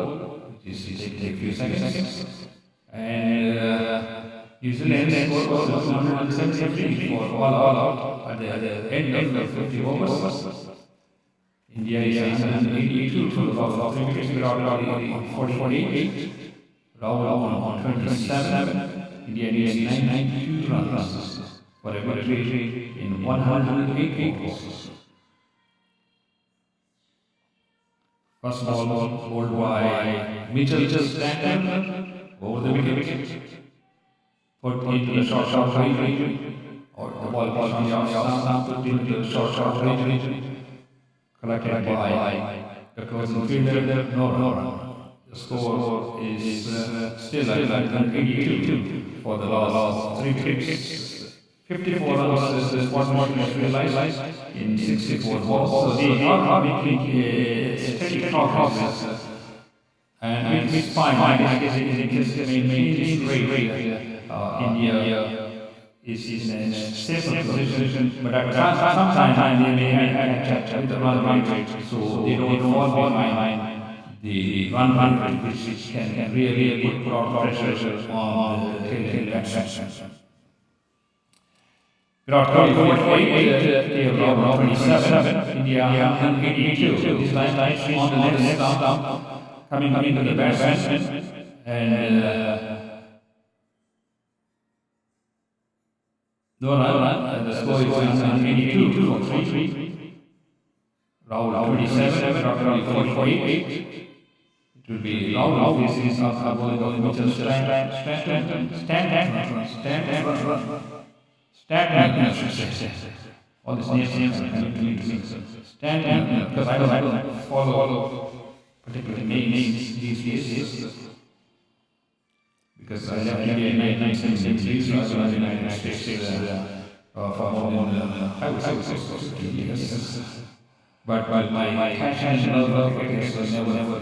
which is take a few seconds. And New Zealand scored 173 for all out at the end of 50 overs. India is 182 for the loss of 3 wickets, Virat Kohli on 48, Rahul on 27. India needs 92 runs for a victory in 108 overs. First ball bowled by Mitchell Stanton over the wicket, put into the short range, or the ball from the off put into the short range, collected by the closing fielder, no run. The score is still at 182 for the loss of 3 wickets. 54 runs is what was realized in 64 balls. So they are making a steady progress. And it's fine. I guess it is maintaining rate. India is in a stable position, but at sometimes they may have catch up with the run rate, so they don't fall behind the run rate, which can really put a lot of pressure on the tail batsman. Virat Kohli 48, Rahul 27, India 182. This line on the next down, coming into the batsman, and no run, and the score is 182 for 3. Rahul 27, Virat Kohli 48. It will be Rahul facing up bowling of Mitchell all these names stand because I don't follow particular names these days because I left India in 1973, so I was in the United States for more than I would say 50 years. But my passion and love for cricket was never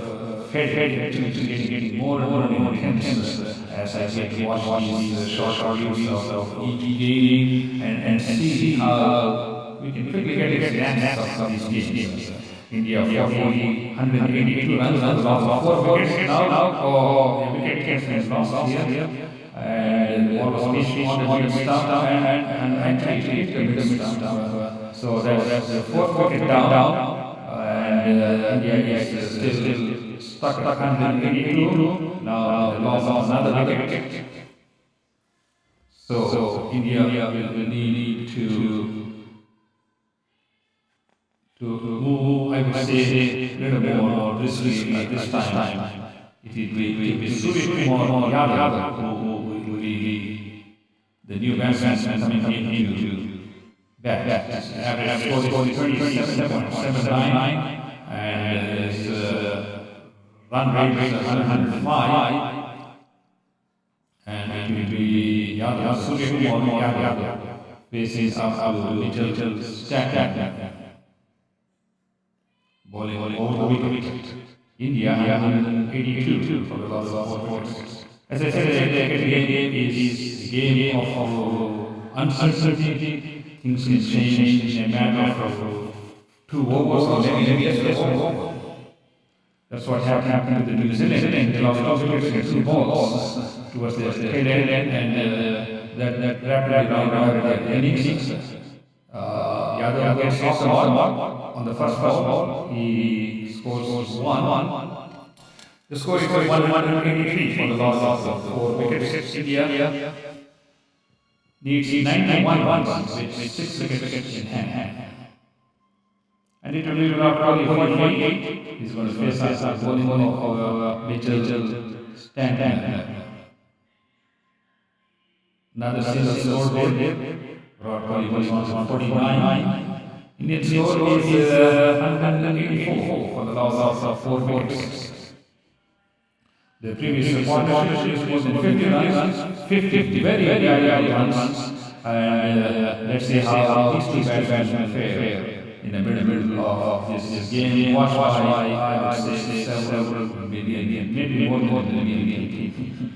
fed to getting more and more intense as I get to watch these short videos of each game and see how we can quickly get a snapshot of these games. India 182 runs, lost 4 wickets now, or wicket has lost here, and the ball was missing on the mid-stump and tried to hit the mid-stump. So that's the 4th wicket down, and India is still stuck at 182. Now they lost another wicket. So India will need to move, I would say, a little more briskly at this time. It will be Suvik Kumar Yadav who will be the new batsman coming into bat. Average score is 37.79, and his run rate is 105. And it will be Suvik Kumar Yadav facing up to Mitchell Stanton. Bowling over the wicket. India 182 for the last 4 wickets. As I said, the game is a game of uncertainty. Things can change in a matter of 2 overs or maybe just 1 over. That's what happened to the New Zealand. They lost 2 wickets in 2 balls towards the tail end, and that rapidly rounded their innings. Yadav gets off the mark on the first ball. He scores 1. The score is 183 for the loss of 4 wickets. India needs 91 runs with 6 wickets in hand. And it will be probably 48. He's going to face us bowling of Mitchell Stanton. Another single score there. Probably was on 49. Indian score is 184 for the loss of 4 wickets. The previous partnership was in 50 runs, 50 very runs, and let's see how these 2 batsmen fare in the middle of this game, watched by, I would say, several million, maybe more than a million people.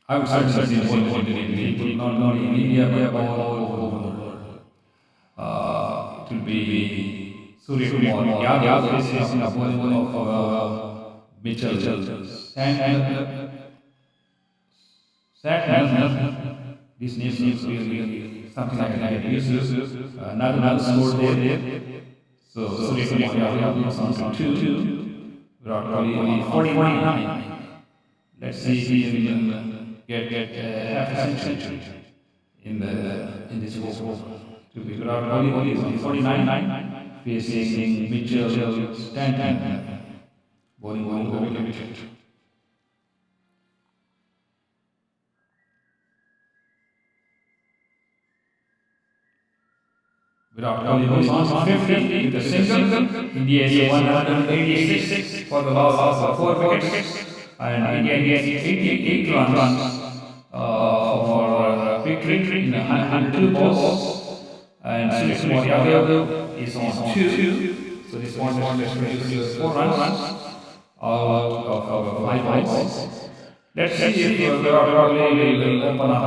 I would say more than a million people, not only in India, but all over the world. It will be Surya Kumar Yadav facing a bowling of Mitchell and this needs really something like that. Another score there. So Surya Kumar Yadav is on 2. Virat Kohli only 49. Let's see if he can get half a century in this over. To be Virat Kohli is on 49, facing Mitchell Stanton. Bowling over wicket. Virat Kohli goes on 50 with a single. India is 186 for the loss of 4 wickets. And India gets 88 runs for victory in 102 balls. And Surya Kumar Yadav is on 2. So this one produces 4 runs out of 5 balls. Let's see if Virat Kohli will open up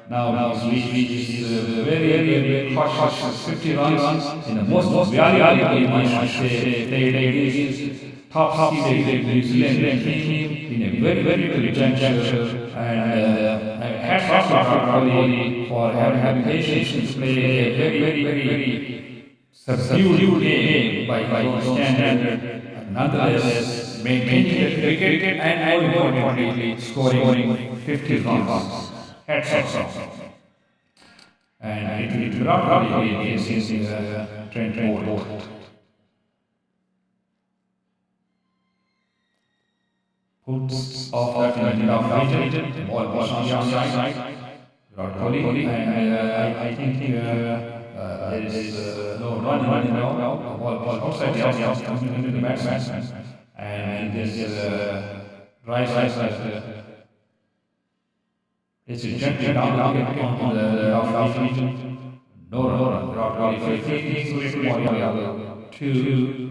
now. He's very cautious, 50 runs in the most valuable game, I should say. They top seeded New Zealand team in a very good juncture, and hats off to Virat Kohli for having patience to play a very subdued game by standard. Nonetheless, maintaining the wicket and more importantly, scoring 50 runs. Hats off. And it will be Virat Kohli facing Trent Boult. Puts off that in the region, ball was on the outside. Virat Kohli, and I think there is no run now. Ball outside the outside coming into the batsman, and this rise. It's gently down onto the off region. No run. Virat Kohli 50, Surya Kumar Yadav 2.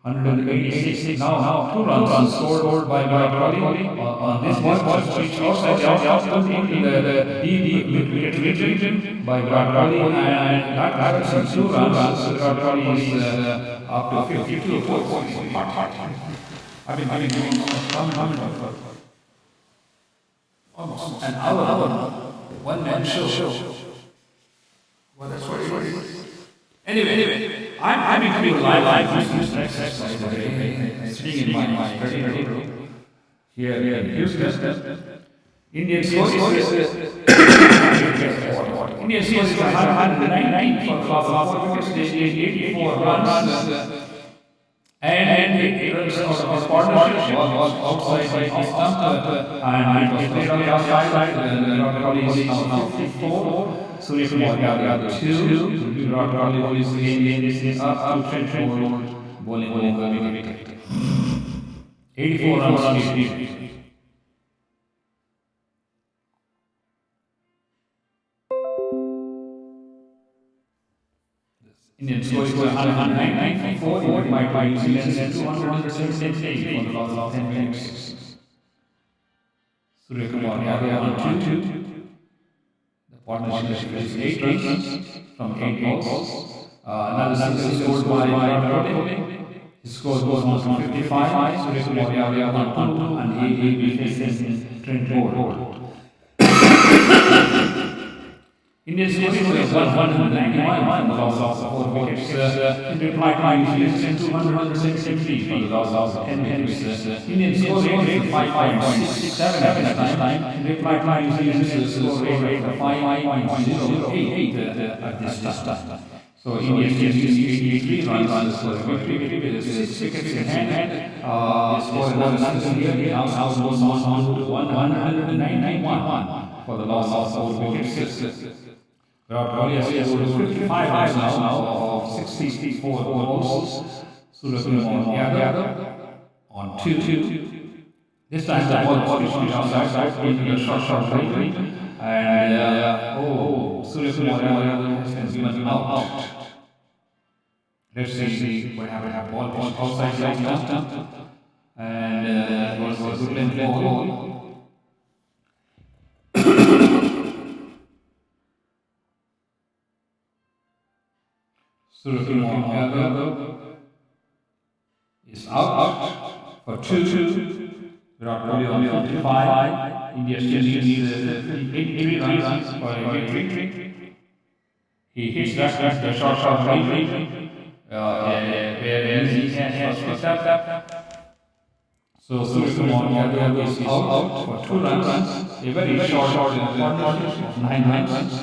186. Now 2 runs scored by Virat Kohli on this one, which outside the outside into the deep wicket region by Virat Kohli, and that was 2 runs. Virat Kohli is up to 52 points. I've been doing comment for almost an hour. One man show. Well, that's what it is. Anyway. I'm including live news exercise today, sitting in my study room here in Houston. Indian score is 119 for the loss of 4 wickets, 84 runs, and it runs out of partnership was outside the stump, and it was played on the outside. Virat Kohli is now 54. Surya Kumar Yadav 2. Virat Kohli is again up to Trent Boult, bowling over wicket. 84 runs needed. Indian score is 194 by New Zealand and 278 for the loss of 10 wickets. Surya Kumar Yadav on 2. Partnership is 8 runs from 8 balls. Another single scored by Rahul. His score goes on to 55. Surya Kumar Yadav on 2, and he will be facing Trent Bolt. India's score is 191 for the loss of 4 wickets. In reply to New 263 for the loss of 10 wickets. Indian score rate is 5.67 at this time. In reply to New Zealand's score rate of 5.08 at this time. So India is 83 runs for the victory with 6 wickets in hand. The score is now goes on to 191 for the loss of 4 wickets. Virat Kohli has scored 55 runs now of 64 balls. Surya Kumar Yadav on 2. This time the ball is on the outside into the short right, and Surya Kumar Yadav has been given out. Let's see what happened. Ball is outside right now, and it was a good length ball. Surya Kumar Yadav is out for 2. Virat Kohli on 55. India still needs 83 runs for a victory. He hits the short right. Where he has picked up. So Surya Kumar Yadav is out for 2 runs. A very short of 9 runs.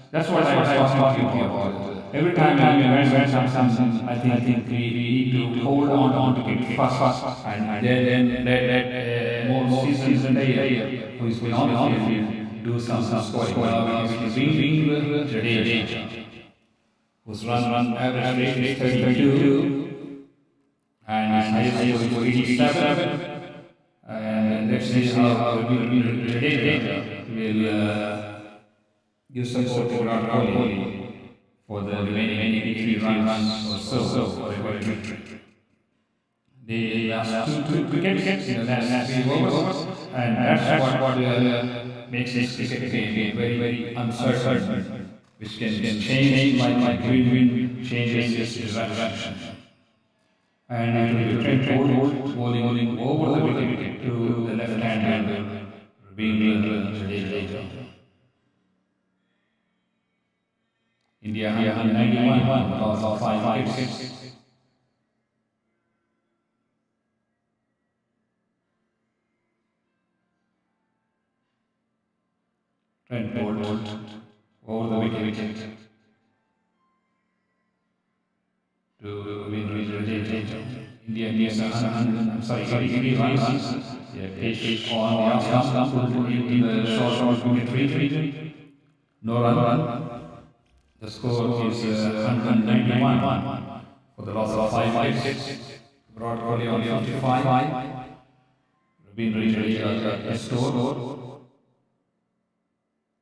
That's what I was talking about. Every time we went something, I think we need to hold on to it fast, and then let more seasons in the year who is beyond the field do some scoring. Which is Jadeja, whose run average rate is 32, and his highest score is 87. And let's see how Jadeja will give support to Virat Kohli for the remaining 83 runs or so for a victory. The last 2 wickets in the last 3 overs, and that's what makes this cricket game very uncertain, which can change like green changes its direction. And it will be Trent Bolt bowling over the wicket to the left-hander, being Jadeja. India 191 because of 5 wickets. Trent Bolt over the wicket to win Jadeja. India needs 83 runs. Pitch on the outcome in the short wicket retreat. No run. The score is 191 for the loss of 5 wickets. Virat Kohli on 55. Jadeja scored.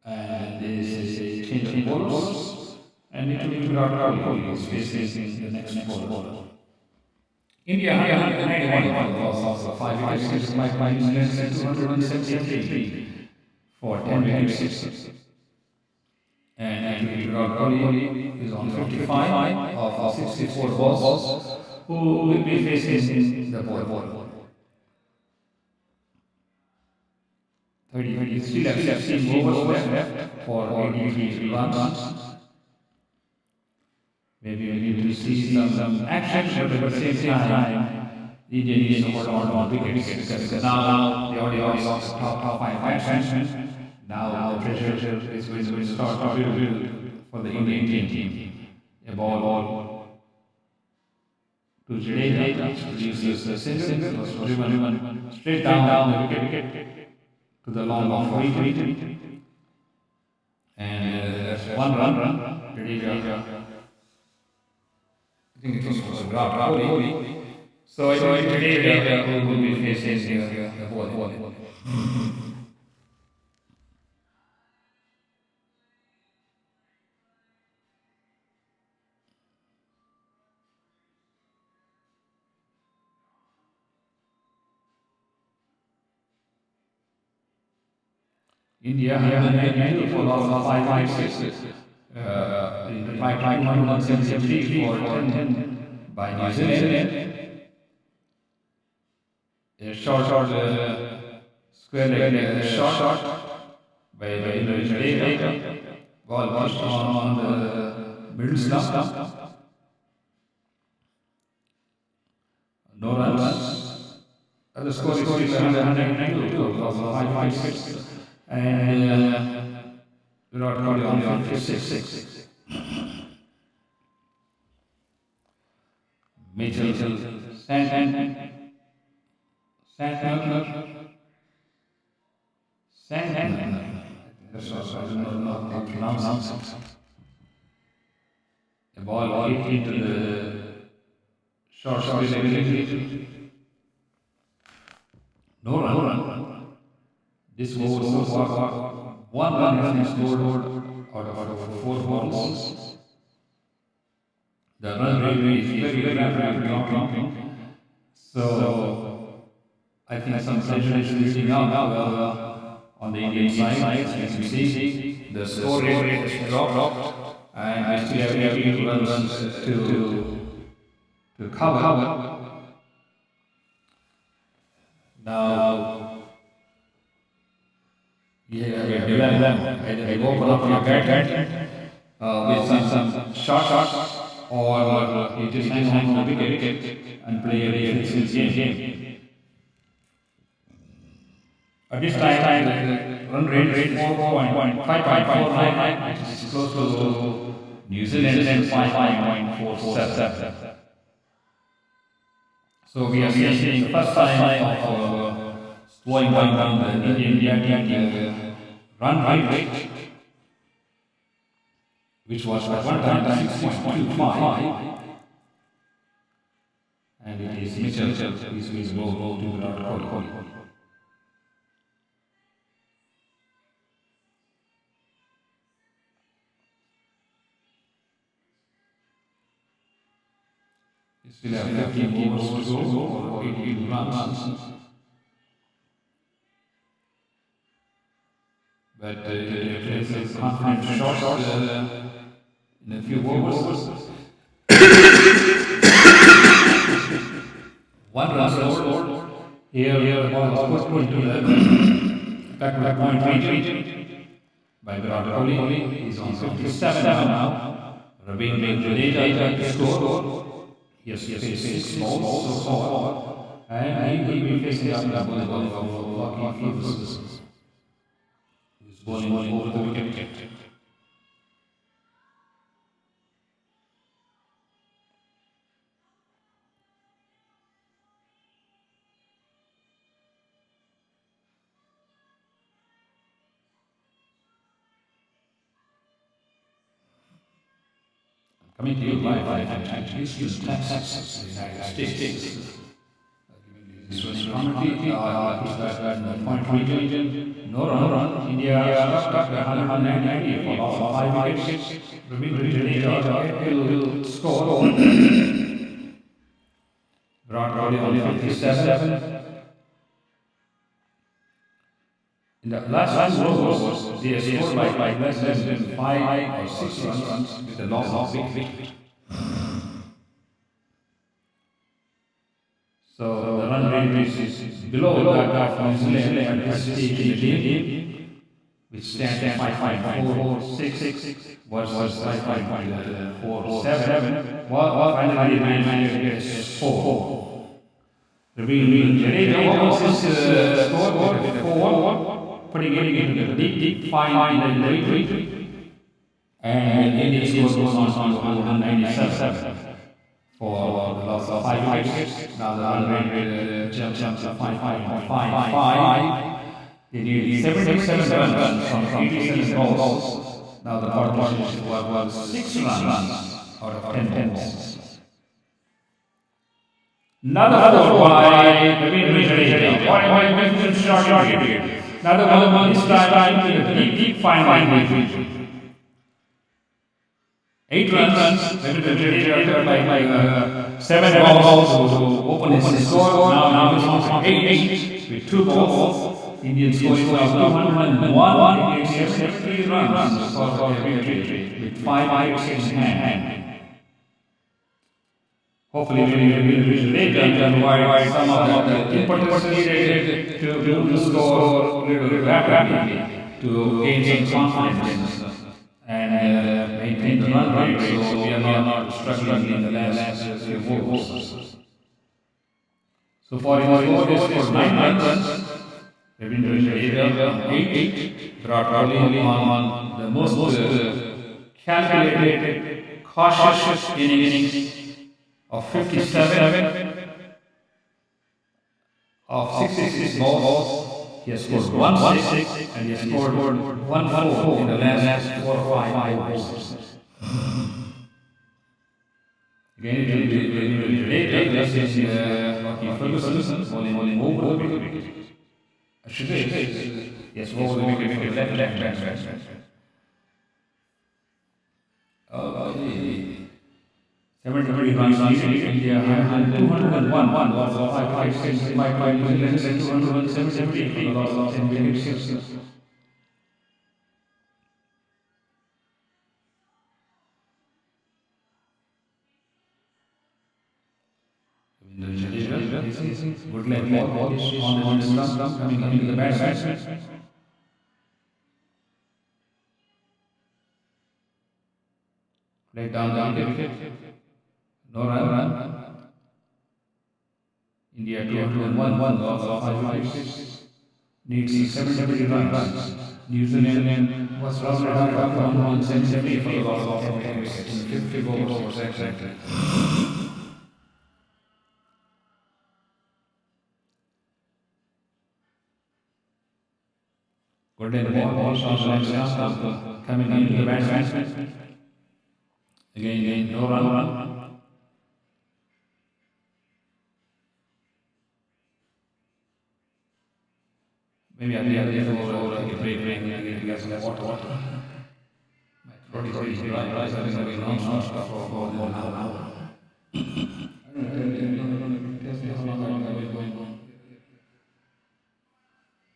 And this is a change of bowlers. And it will be Virat Kohli is facing the next bowler. India 191 for the loss of 5 wickets. By New Zealand 273 for 10 wickets. And Virat Kohli is on 55 of 64 balls, who will be facing the ball. 33 left, 16 overs left for 83 runs. Maybe we will see some action, but at the same time, the Indian needs to hold on wickets because now they already lost the top 5 batsmen. Now the pressure is going to start for the Indian team. A ball to Jadeja, produces a single, was driven straight down the wicket to the long retreat. And that's 1 run. Jadeja, I think it was Virat Kohli. So Jadeja will be facing the ball. India 192 for loss of 5 wickets. Right 173 for 10 by New Zealand. A short square leg shot by Indonesia. Ball pushed on the middle stump. No runs. The score is 192 because of 5 wickets. And Virat Kohli on 56. Mitchell Sandner. That's also not pronounced. The ball hit into the short leg. No run. This was so far. One run has been scored out of 4 balls. The run rate is very rapidly dropping. So I think some pressure is building up on the Indian side. As you can see, the score rate has dropped, and we still have 8 runs to cover. Now, I open up your bat with some short or you just hang on the wicket and play a defensive game. At this time, the run rate is 4.549, which is close to New Zealand's 5.47. So we are seeing the first sign of slowing down the Indian run rate, which was at one time 6.25, and it is Mitchell is go to Virat Kohli. You still have 15 overs to go for 18 runs. But there's a confident shot in a few overs. One run scored. Here the ball was put into the back point region by Virat Kohli. He's on 57 now. Ravindra Jadeja scored. He has faced 6 balls so far, and he will be facing up the ball of Lucky Fields. He's bowling over the wicket. Coming to you live at Houston, Texas, the United States. This was commentary at the point region. No run. India stuck at 190 for loss of 5 wickets. Ravindra Jadeja will score. Virat Kohli on 57. In the last 2 overs, they scored by less than 5 or 6 runs with a loss of 6 wickets. So the run rate is below that of New Zealand at this stage in the game, which stands at 5.466 versus 5.47. Well, finally managed to get 4. Ravindra Jadeja almost scored with a 4. Putting it into the deep fine in the region, and India score goes on to 197 for the loss of 5 wickets. Now the run rate jumps to 5.55. They need 77 runs from 87 balls. Now the partnership was 6 runs out of 10 balls. Another 4 by Ravindra Jadeja. What am I making short here? Another one is time in the deep fine region. 8 runs, Ravindra by 7 balls to open his score. Now he's on 8 with 2 balls. Indian score is 201, India 70 runs for their victory with 5 wickets in hand. Hopefully, they can provide some of the impetus needed to score a little rapidly to gain some confidence and maintain the run rate so we are not struggling in the last few overs. So for his score, they scored 9 runs. Ravindra Jadeja 8. Virat Kohli on the most calculated, cautious innings of 57 of 66 balls. He has scored 1 6 and he has scored 1 4 in the last 4 or 5 overs. Again, it will be later. This is Rocky Ferguson bowling over the wicket. Yes, over the wicket, left. Okay. 70 runs needed. India had 201 was 5 New Zealand and 270 for the loss of 10 wickets. Good leg ball on the stump coming into the batsman. Play down the wicket. No run. India 201 loss of 5 wickets. Needs 70 runs. New Zealand was rounded up 170 for the loss of 10 wickets. 50 balls exactly. Golden ball on the left stump coming into the batsman. Again, no run. Maybe at the other over a break and get some water. My throat is dry, I think I've been non-stop for more than an hour.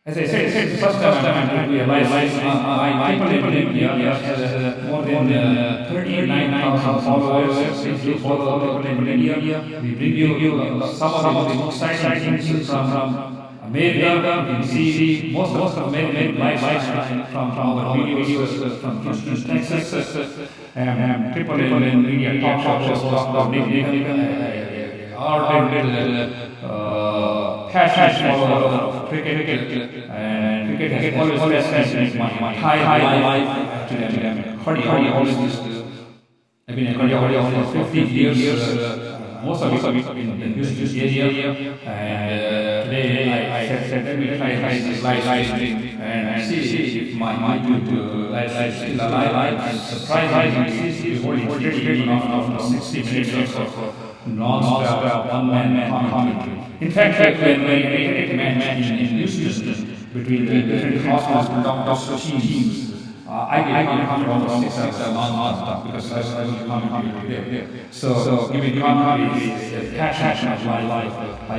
As I said, the first time I realized my people in India has more than 39,000 followers. If you follow people in India, we bring you some of the most exciting things from America. You can see most of American lifestyle from our videos from Houston, Texas, and people in India talk shows about Nik Nikam, ardent passionate follower of cricket, and cricket has always fascinated my entire life. To them, Hardy always used to. I've been in Hardy for 15 years. Most of it in the Houston area, and today I said let me try this live stream and see if my YouTube live is still alive. And surprisingly, it's already taken off 60 minutes of non-stop one-man commentary. In fact, when we made a match in Houston between the different hospitals teams, I did comment for 6 hours non-stop because I was commentating there. So giving commentary is a passion of my life. I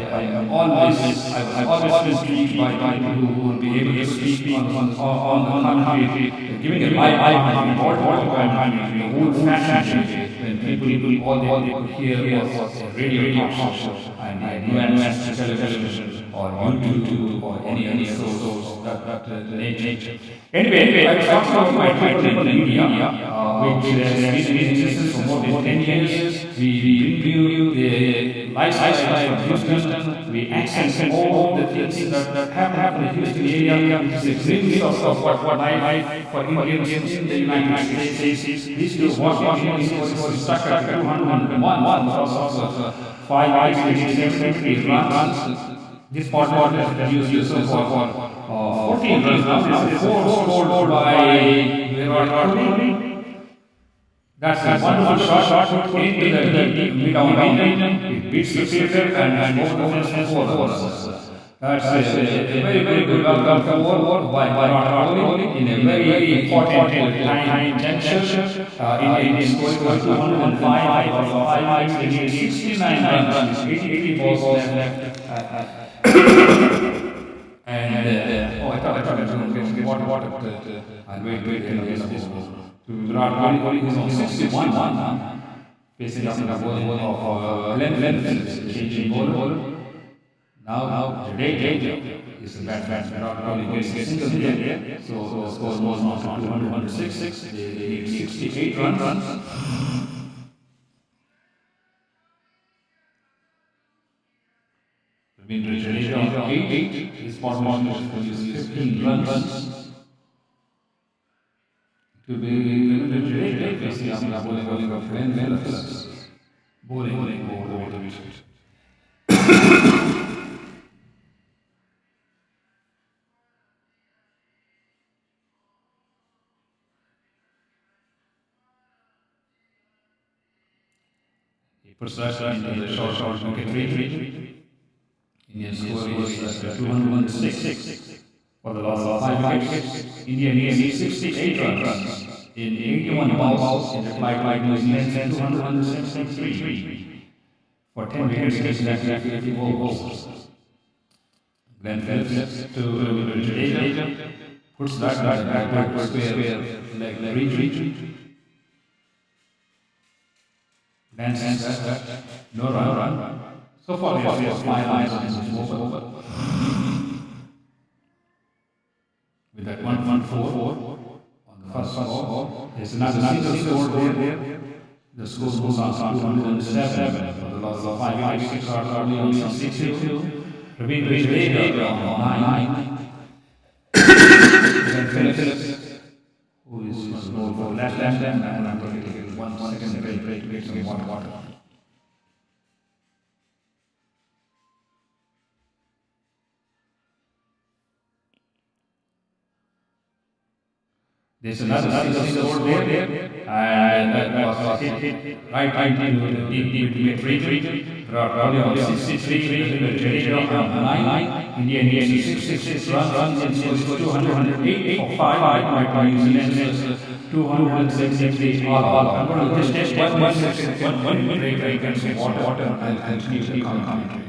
was always intrigued by people who will be able to speak on the commentary, giving a live commentary, more commentary, the whole fashion when people all they could hear was radio talk show and no access to television or YouTube or any source that nature. Anyway, I was talking about my people in India, which has been in existence for more than 10 years. We bring you the lifestyle of Houston. We accent all the things that happen in the Houston area. It's a glimpse of what life for Indians in the United States is. These two Washington was stuck at 201 because of 5 70 runs. This part is used for 14 runs. This is 4 scored by Virat Kohli. That's a wonderful shot put into the mid-down region. It beats the fielder and scores the 4 runs. That's a very good welcome forward by Virat Kohli in a very important time juncture. Indian scoring 205 for 5 69 runs, 83 balls left. And I thought I was going to get what I'll wait till this to Virat Kohli is 61 facing up in the ball of Glenn changing bowler. Now today is the batsman Virat Kohli gets a single here, so the score was not 206. They need 68 runs. Ravindra Jadeja on 8. His partnership produces 15 runs. To be Ravindra Jadeja facing up in the bowling of Glenn Phillips. Bowling over the wicket. He puts that into the short wicket region. Indian score is 206 for the last of 5 wickets. India needs 68 runs in 81 balls in the flight needs 273 for 10 wickets against 50 balls. Glenn Phillips to Jadeja puts that backward square leg region. Dance, no run. So far, we have 5 lines on this over. With that 1-4 on the first ball. There's another single score there. The score goes on 207 for the last of 5 wickets. Only on 62. Ravindra Jadeja on 9. Then Phillips, who is more for left and I'm going to take 1 second break to get some water. There's another single there, and that was hit right into the deep region. Roughly on 63, Jadeja on 9. India needs 66 runs, and scores 208 for 5. New Zealand 273 all. I'm going to just take one break and some water and continue the commentary.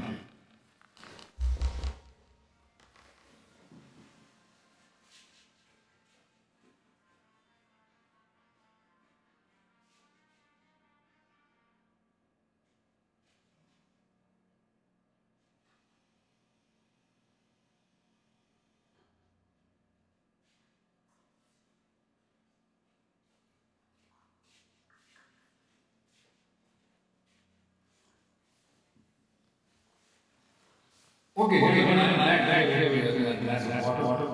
Okay, when I'm back here with a glass of water.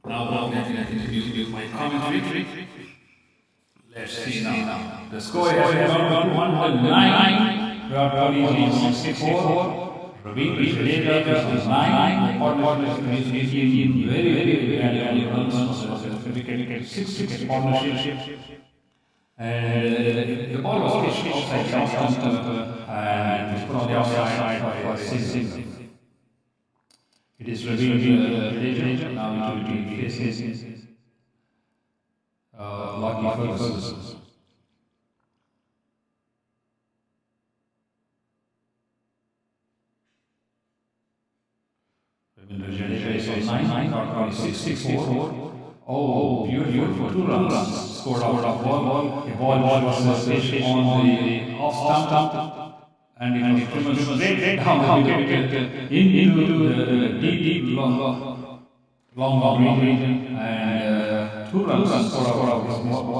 Now I can introduce my commentary. Let's see now. The score has gone 109. Virat Kohli is on 64. Ravindra Jadeja is 9. Partnership is in very early runs. Wicket 6 partnership. And the ball was pitched outside and put on the outside for a single. It is Ravindra Jadeja now to be facing Lucky Ferguson. Ravindra Jadeja is on 9, 64. Oh, beautiful. 2 runs scored out of ball. The ball was pitched on the off stump, and it was straight down the wicket into the deep long region, and 2 runs scored out of this ball.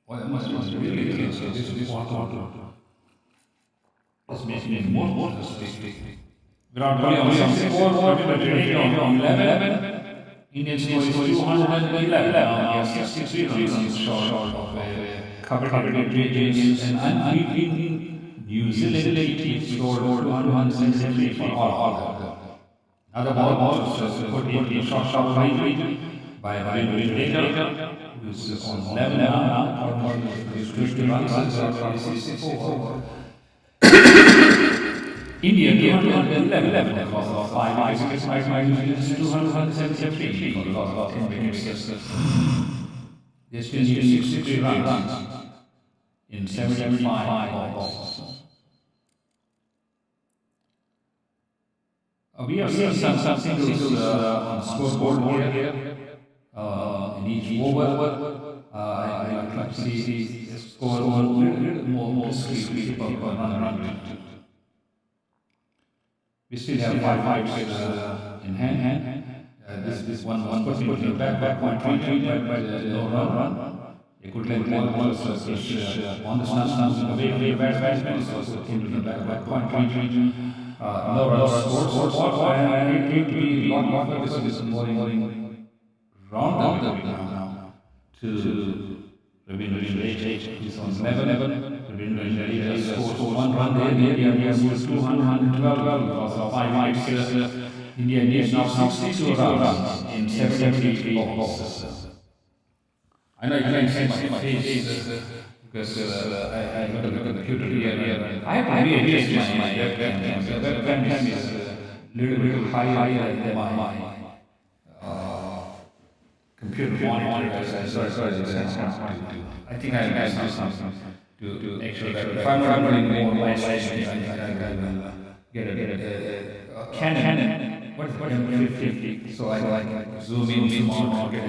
Well, that must be really close. This is water. This makes me more interesting. Virat Kohli on 64, Ravindra Jadeja on 11. Indian score is 211. Now 63 runs short of a covered regions, and unbeaten New Zealand team scored 173 for all. Another ball was put in the short region by Ravindra Jadeja, who is on 11 now. 50 runs, 64. India 211 across the 5 wickets, New Zealand 273 for the loss of 10 wickets. They still need 63 runs in 75 balls. We have seen some singles on the scoreboard here. In each over, I like to see the score a little more briskly run. We still have five in hand. This one was put in the back point, but no run. A good length ball was on the stance, away batsman is also into the back point. No runs scored, and it will be long this bowling round now to Ravindra. He's on 11. Ravindra scores 1 run there. India scores 212. Also 5 wickets. India needs now 62 runs in 70 balls. I know you can't see my face because I look at the computer here. I have to readjust my webcam. The webcam is a little higher than my computer monitor. I think I have something to make sure that if I'm running more my session, I can get a Canon. What is M50? So I can zoom in, zoom out, get a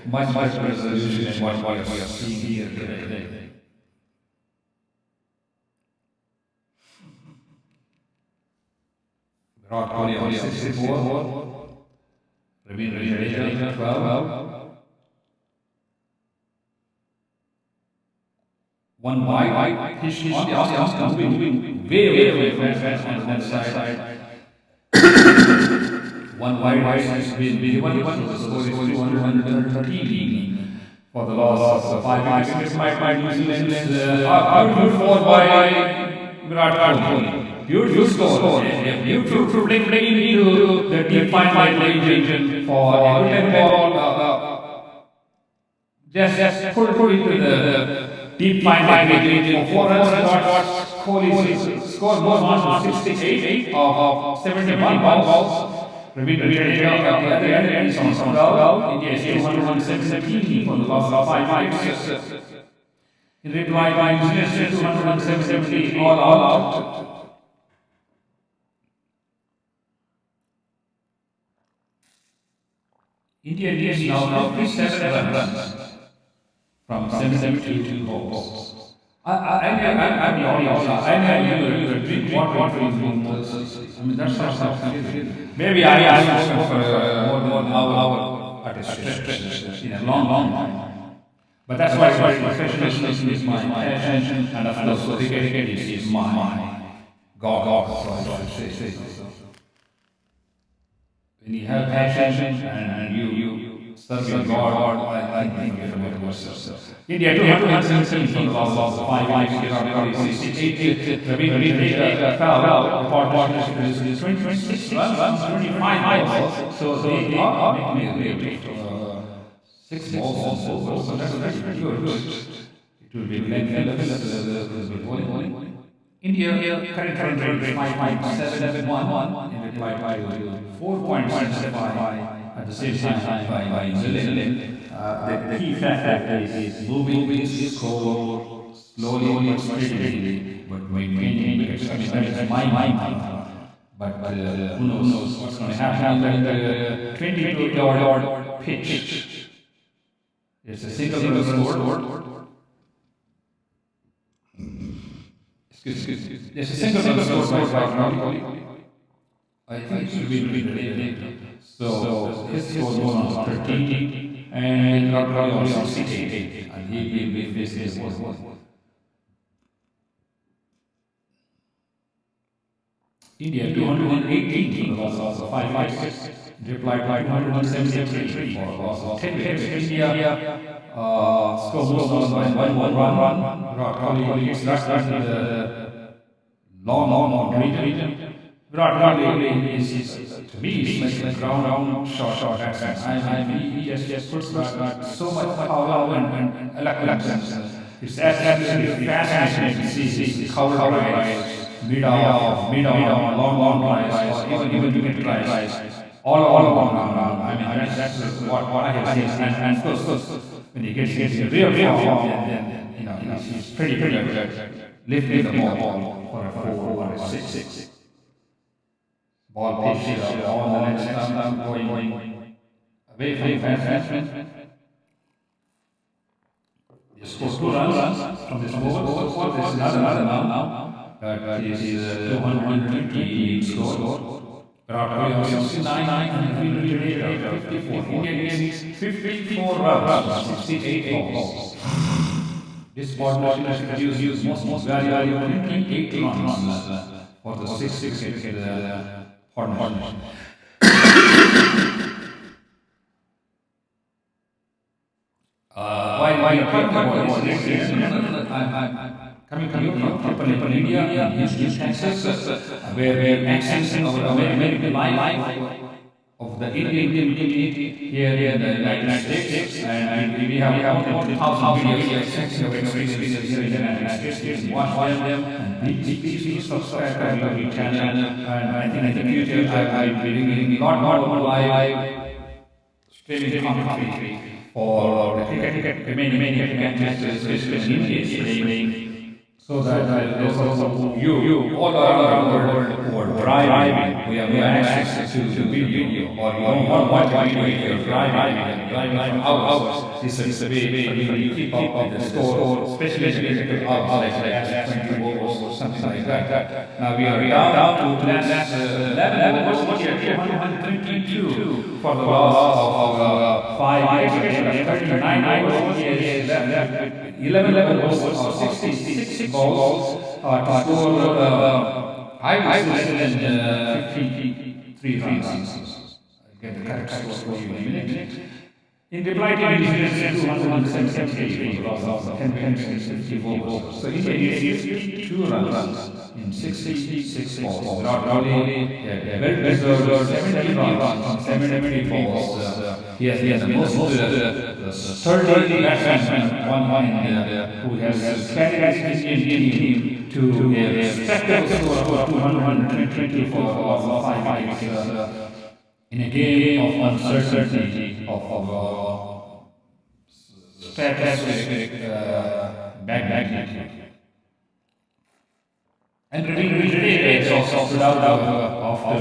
much resolution than what we are seeing here today. Virat Kohli on 64. Ravindra 12. One wide, pitch on the outside, moving way fast on the left side. One wide has been the score is 213 for the loss of 5 wickets by New Zealand. Good forward by Virat Kohli. Beautiful score. Beautiful playing into the deep fine line region for a good ball. Just put into the deep fine line region for 4 runs. Kohli scored more than 68 of 71 balls. Ravindra on the other end is on 12. India is 217 for the loss of 5 wickets. In reply by New Zealand 270 all out. India needs now 57 runs from 72 balls. I'm the audience. I know you drink water for these. I mean, that's how maybe I spoke for more than an hour at a stretch in a long time. But that's why professionalism is my passion, and of course, cricket is my God. So I should say so. When you have passion and you serve your God, I think you forget about yourself. India 217 for the loss of 5 wickets. 68 Ravindra fell out. The partnership is 26 runs, 25 balls. So they are making 6 balls over. So that's very good. It will be lengthy bowling. India current rate is 5.771 in reply to 4.75 at the same time by New Zealand. The key factor is moving this score slowly but steadily, but maintaining wickets. I mean, that is my mind. But who knows what's going to happen in the 22-yard pitch. It's a single score. There's a single score by Kohli. I think it should be related. So his score was on 13 and Kohli on 68, and he will be facing his one. India 218 for the loss of 5 wickets. Reply 273 for the loss of 10 wickets. India score was by 1 run. Virat Kohli is rushed into the long region. Virat Kohli is, to me, is like a ground short batsman. He just puts so much power and eloquence. It's absolutely fascinating to see cover drives, mid-on, long drives, or even wicket drives, all along. I mean, that's what I have seen. And of course, when he gets into real form, then he's pretty good at lifting the ball for a 4 or a 6. ball pitch on the next stump going away from batsman. He scores 2 runs from this ball. So this is another now. That is 220 score. Virat Kohli on 69 and India 54. India needs 54 runs, 68 balls. This partnership has used most valuable 28 runs for the 6-wicket partnership. Why coming from India, East Texas, where accents of American life of the Indian community here in the United States, and we have more than 1,000 videos of experiences here in the United States. Watch them, and please subscribe to our YouTube channel. And I think in the future I will be bringing a lot more live streaming commentary for the cricket, many matches, especially in India, so that those of you all around the world who are driving, we have access to video, or you don't want to video if you're driving for hours. This is a way for you to keep up with the score, especially if like last 20 overs or something like that. Now we are down to last 11 overs, 222 for the loss of 5 wickets, 39 overs, 11 overs or 66 balls to score I would say 53 runs. I'll get the correct score for you in a minute. In reply to India, 273 balls, 10 overs. So India needs 52 runs in 66 balls. Virat Kohli, well deserved 70 runs on 73 balls. He has the most sturdy batsman, one who has carried his Indian team to a respectable score of 220 for 5 wickets in a game of uncertainty, of statistic backdating. And really, also stood out after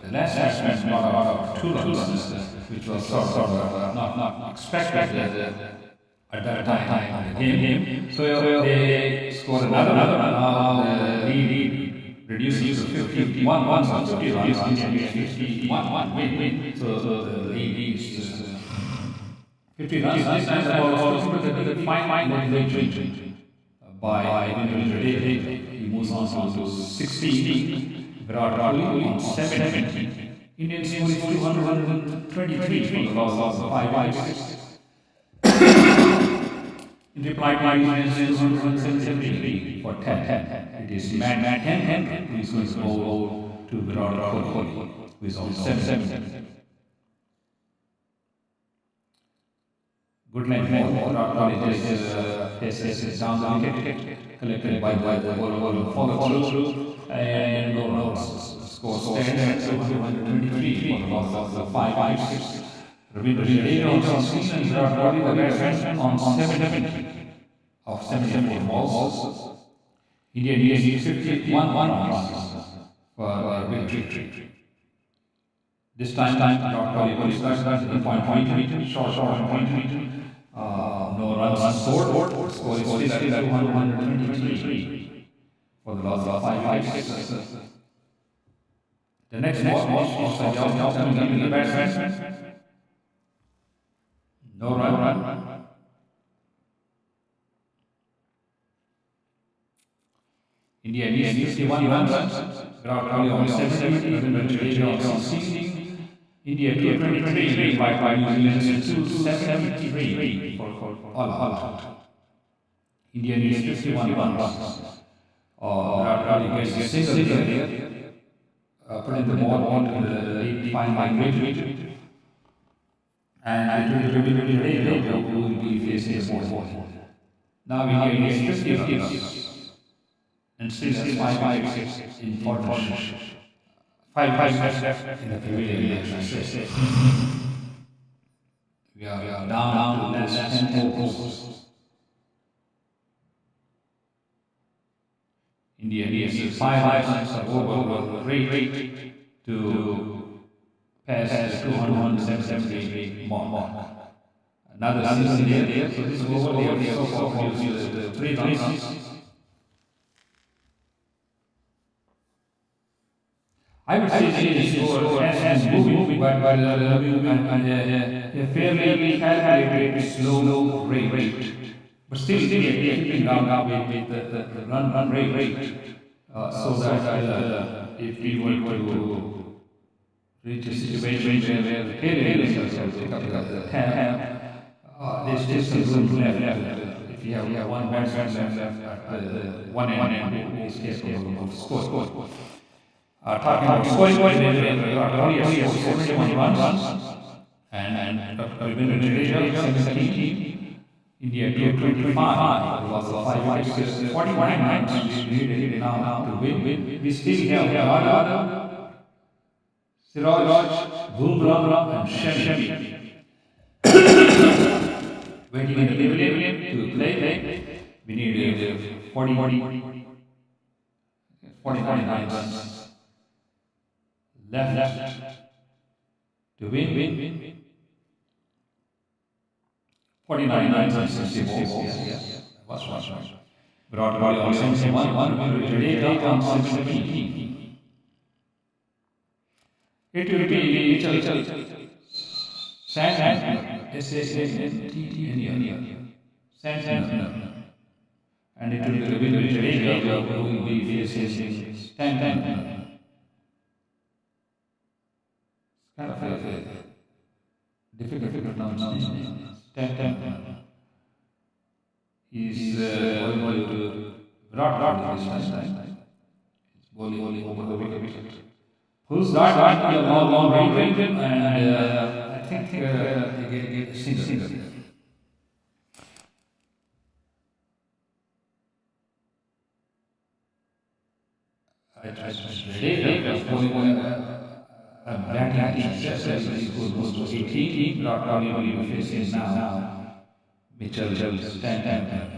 the last batsman got out of 2 runs, which was sort of not expected at that time in the game. So they scored another run. Now the lead reduces to 51 runs on 50 runs. 51 win. So the lead is 50 runs. This time the ball was the fine win by he moves on to 16. Virat Kohli on 7. Indian score is 223 for the loss of 5 wickets. In reply to Indians 273 for 10. It is Matt 10 who is going to go to Virat Kohli, who is on 7. Good line Virat Kohli is down the wicket, collected by the ball, follow through, and no runs. Score stands at 223 for the loss of 5 wickets. Ravindra Jadeja on 6 and Virat Kohli the batsman on 7 of 74 balls. India needs 51 runs for victory. This time Virat Kohli starts at the point, short point. No runs scored. Score is still at 223 for the loss of 5 wickets. The next ball is the batsman. No run. India needs 51 runs. Virat Kohli on 70, Ravindra Jadeja on 16. India 223 by New Zealand 273 for all out. India needs 51 runs. Virat Kohli gets a single here. Putting the ball onto the fine line and it will be Jadeja who will be facing the ball. Now India needs 50 runs and still has 5 wickets in partnership. 5 left in the pavilion. We are down to last 10 overs. India needs 5 runs of over rate to pass 270 more. Another season there, so this over there so far produced 3 runs. I would say this score has moving, but a fairly calibrated, slow rate. But still keeping down with the run rate, so that if we were to reach a situation where the players take up the tab, there's still some room left. If you have one batsman left, one end is capable of score. Talking about scoring, only 71 runs, and India 17, India 25, lost 5 wickets, 49 runs needed now to win. We still have Yadav, Siraj, Bumrah, and Shami waiting in the pavilion to play. We need 49 runs left to win. 49 runs and 60 balls. What's right? Virat Kohli on 71, Jadega on 17. It will be Santner, S-A-N-T-N-E-R, Santner, and it will be Jadega who will be facing Stanton. Kind of a difficult to pronounce name. Stanton. He's going to Virat Kohli this time. He's bowling over the wicket. Who's that? A long range, and I think they get a single. I was bowling batting successfully goes to 18. Virat Kohli will be facing now Mitchell Stanton.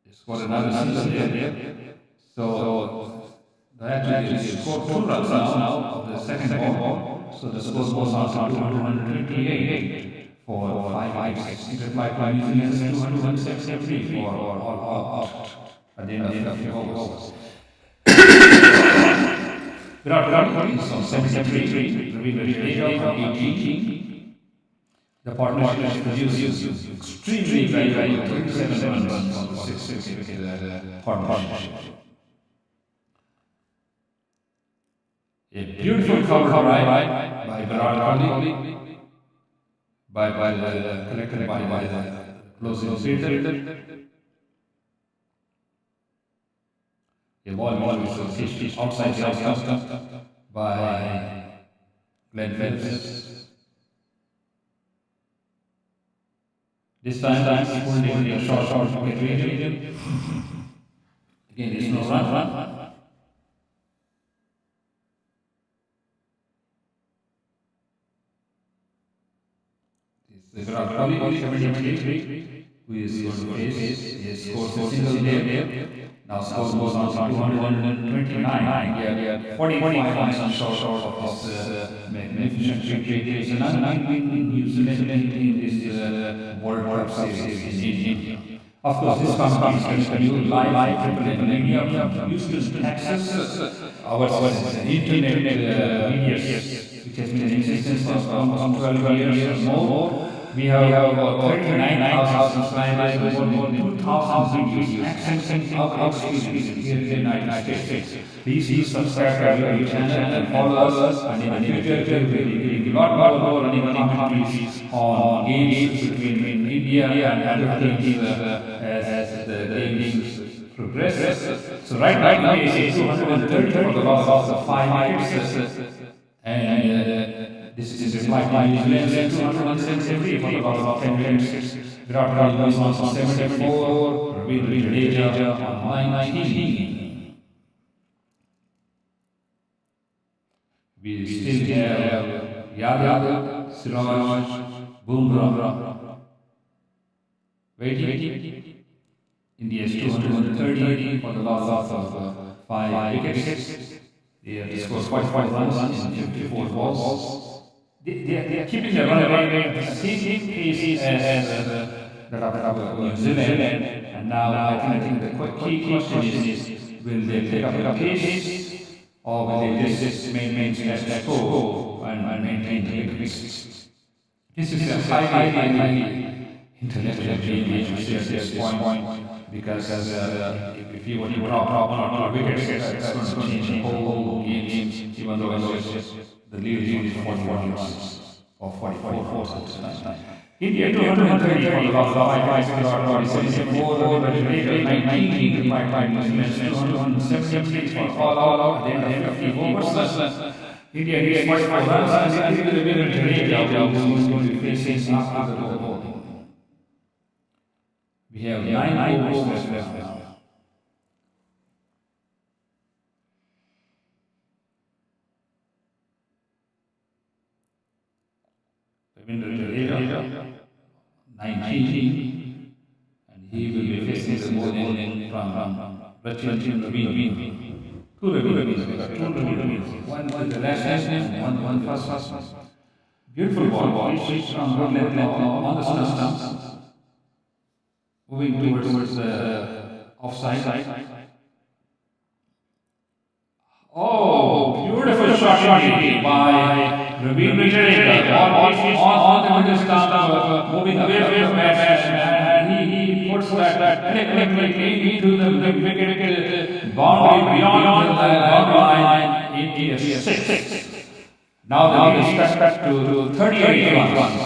He scored another single there. So actually scored 2 runs now of the second ball. So the score goes on to 228 for 5 wickets. By New Zealand's 273 for all out at the end of the few overs. Virat Kohli is on 73, Ravindra Jadeja on 18. The partnership produced extremely very 27 runs on the 6 wicket partnership. A beautiful cover by Virat Kohli, collected by the closing fielder. A ball was pitched outside the outcome by Glenn Phillips. This time he pulled in the short wicket region. Again, there is no run. This is Virat Kohli, 73, who is going to face. He has scored a single there. Now score goes on to 229. 45 runs short of this magnificent victory. There is an unbeaten New Zealand in this World Cup Series in India. Of course, this competition is continued live in India from Houston, Texas. Our internet media, which has been in existence for almost 12 years or more. We have about 39,000 subscribers, more than 2,000 videos, accessing our experiences here in the United States. Please subscribe to our channel and follow us, and in the future we will be doing a lot more running commentaries on games between India and other teams as the games progress. So right now we say 230 for the loss of 5 wickets, and this is like New Zealand 273 for the loss of 10 wickets. Virat Kohli was on 74, Ravindra Jadeja on 19. We still have Yadav, Siraj, Bumrah waiting India is 230 for the loss of 5 wickets. They scored 44 runs in 54 balls. They are keeping the run rate at the same pace as that of New Zealand. And now I think the key question is, will they pick up the pace or will they just maintain that score and maintain the wickets? This is a highly intellectual game, I should say at this point, because if you want to drop one or two wickets, that's going to change the whole game, even though it's just the lead is 41 runs or 44 sometimes. India 230 for the last 5 wickets, 74, but 19 by New Zealand, 270 for all out at the end of 50 overs. India needs 45 runs, and it will be a Jadeja who is going to be facing after the ball. We have 9 overs left now. Jadeja, 19, and he will be facing the bowling from Rachin Ravine. Two Ravines, one with the last hand and one first. Beautiful ball, reached from good left on the stump, moving towards the offside. Oh, beautiful shot by Ravine Jadeja on the stump, moving away from the match, and he puts that into the wicket boundary beyond the boundary line in 6. Now they step to 38 runs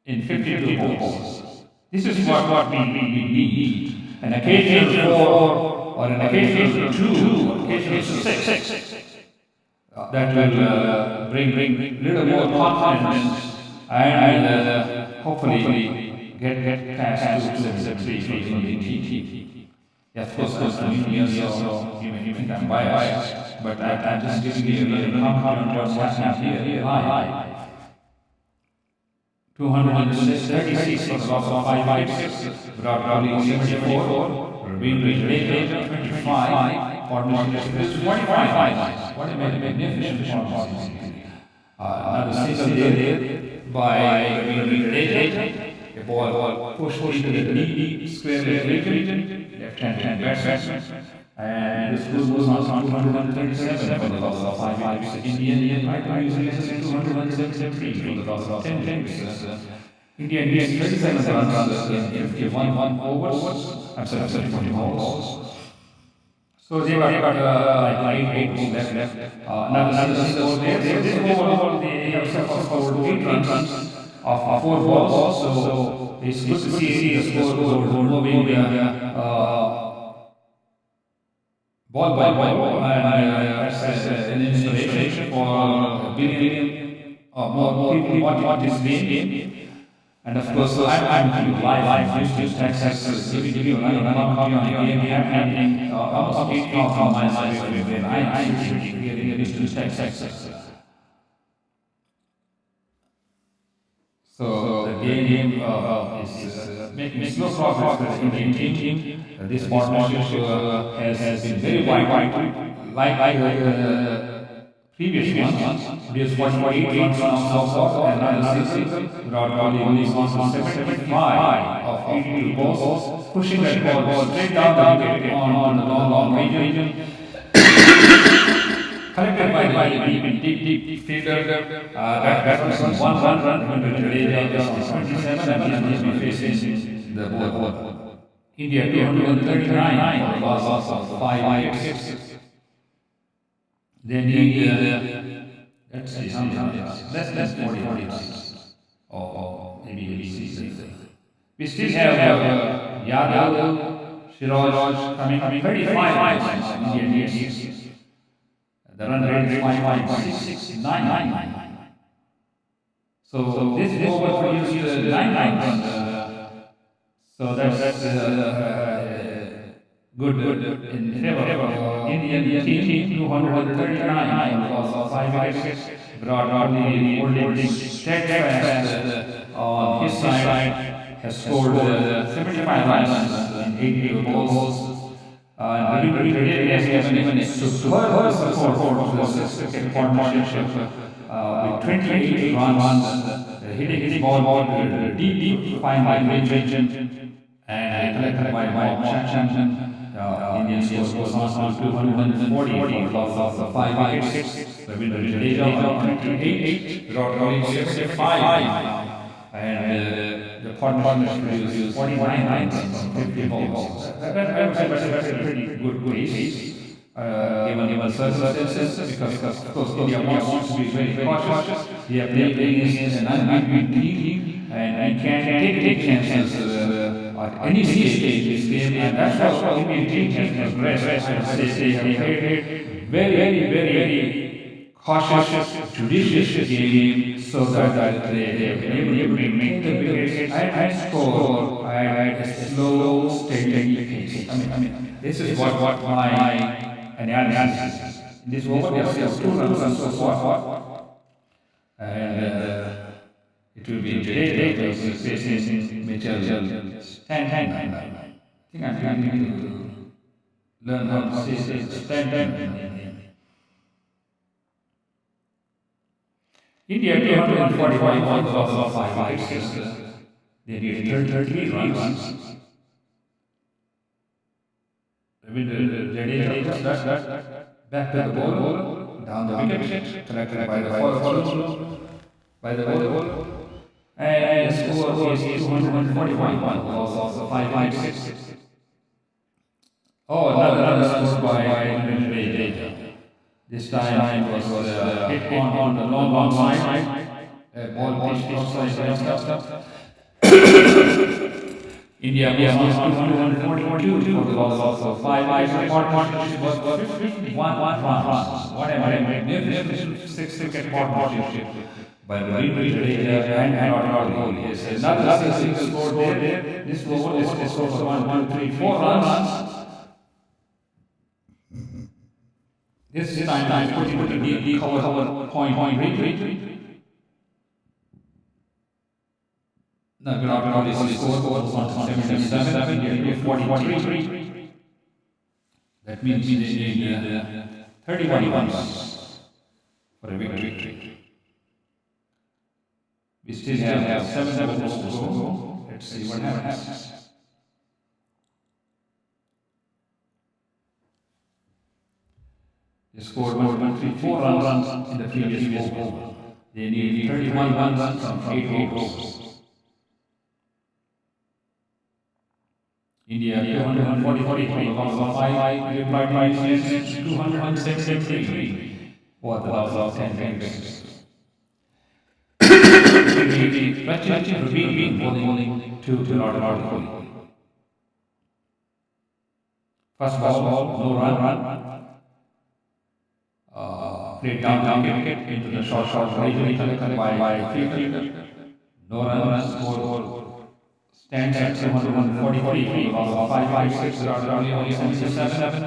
in 52 balls. This is what we need. An occasional 4 or an occasional 2 or occasional 6. That will bring little more confidence and hopefully get past 2-3 from the team. Yes, of course, so you may think I'm biased, but I'm just giving you a little comment on what's happening here. 236 for the loss of 5 wickets, Virat Kohli 74, Ravine Jadeja 25, formation 25. What a magnificent performance. Another single there by Ravine Jadeja. The ball pushed into the deep square region, left-hand batsman, and the score goes on 237 for the loss of 5 wickets. Indian New Zealand 273 for the loss of 10 wickets. India needs 37 runs in 51 overs. I'm sorry, 40 balls. So they got like 8 overs left. Another score there. So this overall they have scored 8 runs of 4 balls. So it's good to see the score moving ball by ball, and that's an inspiration for a billion or more people watch this game. And of course, I'm live Houston, Texas, giving you a copy on the game happening almost 8,000 miles away from where I'm shooting here in Houston, Texas. So the game is making slow progress for the Indian team. This partnership has been very wide, like the previous ones. There's 48 runs on so and another 6. Virat Kohli is on 75 of 82 balls, pushing that ball straight down the wicket on the long region. Collected by the deep fielder. That was 1 run. Remember, Jadeja is 27 and he is facing the ball. India 239 for the loss of 5 wickets. They need let's see how many less 40 or maybe 60. We still have Yadav, Shiraj coming 35 runs. India needs. The run rate is 5.669. So this is over for you to 9 runs. So that's good in favor of Indian team. 239 for 5 wickets. Virat Kohli holding steadfast on his side, has scored 75 runs in 88 balls. And Ravi has given a superb support for this cricket partnership with 28 runs, hitting his ball deep fine line region, and collected by Champion. Indian scores on 240 for loss of 5 wickets. Ravindra Jadeja on 28, Virat Kohli 75. And the partnership used 49 runs on 50 balls. That's a pretty good pace, given circumstances, because of course India wants to be very cautious. They are playing against an unbeaten team, and can take chances at any stage in this game, and that's how Indian team has progressed. I would say they have played very cautious, judicious game, so that they have been able to maintain the wickets and score at a slow, steady pace. I mean, this is what my analysis is. In this over, there are 2 runs so far, and it will be Jadeja facing Mitchell 10. I think I'm trying to learn how to say this 10. India 245 balls of 5 wickets. They need 33 runs. Jadeja back to the ball, down the wicket, collected by the follow by the ball, and the score is 241 balls of 5 wickets. Oh, another score by Jadeja. This time it was hit on the long side, ball pitched outside. India was 242 for the loss of 5 wickets. Partnership was 51 runs. What a magnificent 6-wicket partnership by Ravindra Jadeja and Virat Kohli. Yes, another 6 scored there. This was also 1, 2, 3, 4 runs. This time is putting the cover point read. No, Virat Kohli scored on 77, India 43. That means they need 31 runs for a victory. We still have 7 balls to go. Let's see what happens. They scored 1, 2, 3, 4 runs in the previous over. They need 31 runs from 8 overs. India 243 loss of 5, replied by Indians 273 for the loss of 10 wickets. Ravindra bowling to Virat Kohli. First ball, no run. Played down wicket into the short region collected by fielder. No run scored. Stands at 243 loss of 5 wickets. Virat Kohli only 77.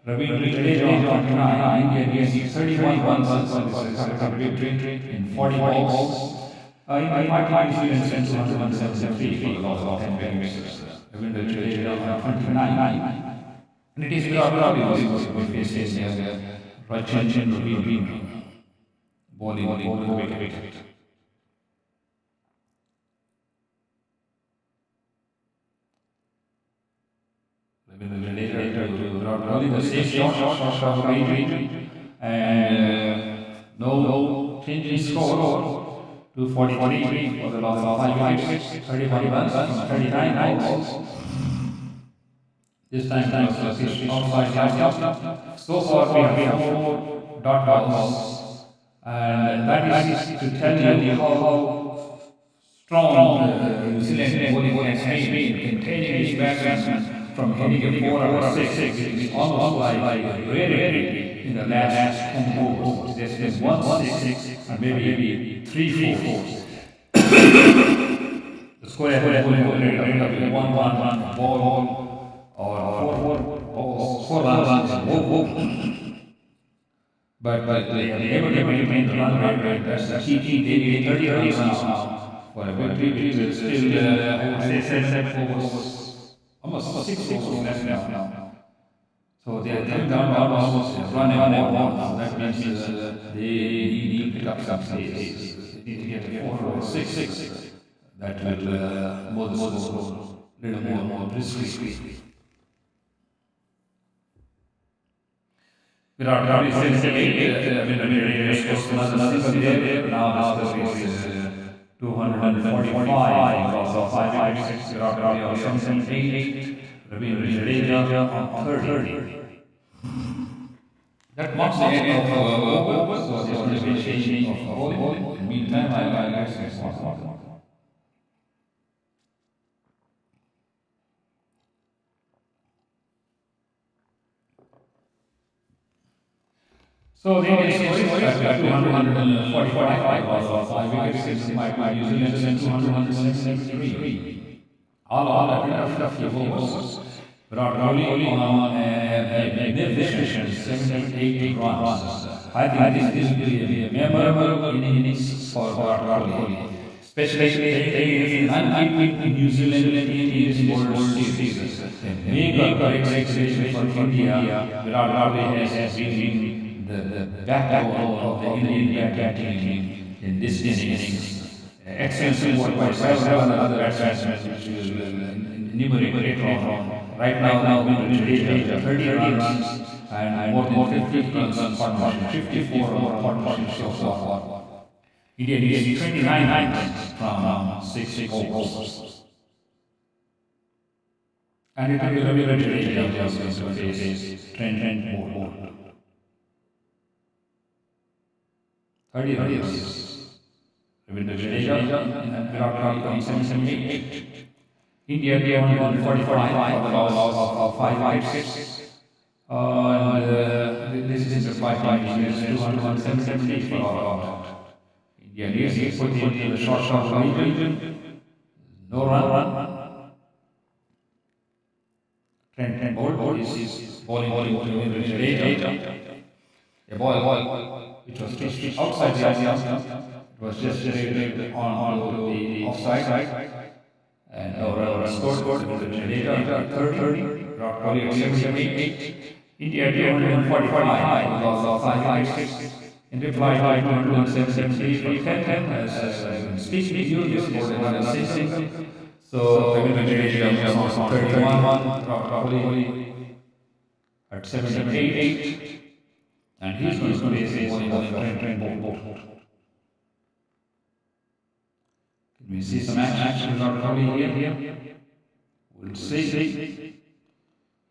Ravindra Jadeja on 29. India needs 31 runs for this victory in 40 balls. In my time, Sweden sent 273 for the loss of 10 wickets. Ravindra Jadeja on 29. And it is Virat Kohli who faces Rachin Ravindra bowling wicket. The same shot range, and no change in score. 243 for the loss of 5 wickets, 35 runs from 39 balls. This time was pitched outside. So far we have 4 dot balls, and that is to tell you how strong New Zealand bowling has been containing his batsmen from hitting a 4 or 6, which is almost like rarely in the last 10 overs. There's been 1 6 and maybe 3 4. The score has been 1 ball or 4 runs. But they have never maintained the run rate. That's the key. They need 30 runs now for a victory, which is still, I would say, 7 overs, almost 6 overs left now. So they are coming down almost run and one. That means they need to pick up some pace. They need to get 4 or 6. That will move the score a little more briskly. Virat Kohli says 8, another single there. Now the score is 245. Also 5 6. Virat Kohli on 7 Ravindra Jadeja on 30. That marks the end of overs. So there's going to be a changing of bowling. In the meantime, I'll ask this one. So the Indian score is 245 or 5 wickets, might be New Zealand 273. All after a few overs. Virat Kohli on a magnificent 78 runs. I think this will be a memorable innings for Virat Kohli, especially taking an New Zealand in World Series. A mega great situation for India. Virat Kohli has been the backbone of the Indian batting team in this innings. Excellent work by several other batsmen, which will enumerate later on. Right now we reached 30 runs and more than 50 runs partnership, 54 more partnerships so far. India needs 29 runs from 6 overs. And it will be Ravindra Jadeja going to face trend more. 30 runs. Ravindra Jadeja and Virat Kohli on 78. India beyond 45 for the loss of 5 wickets. And this is the 5 wickets, 270 for all. India needs to put in the short region. No run. Trent ball is bowling to Jadeja. A ball which was pitched outside the area. It was just on the offside. And our score to the Jadeja 30, Virat Kohli 78, India 245 loss of 5 wickets. In reply, 273 for Kenton as speaking to you, this was another single. So Jadeja was on 31, Virat Kohli at 78, and he's going to be bowling of Trent ball. We see some action with our Kohli here. We'll see.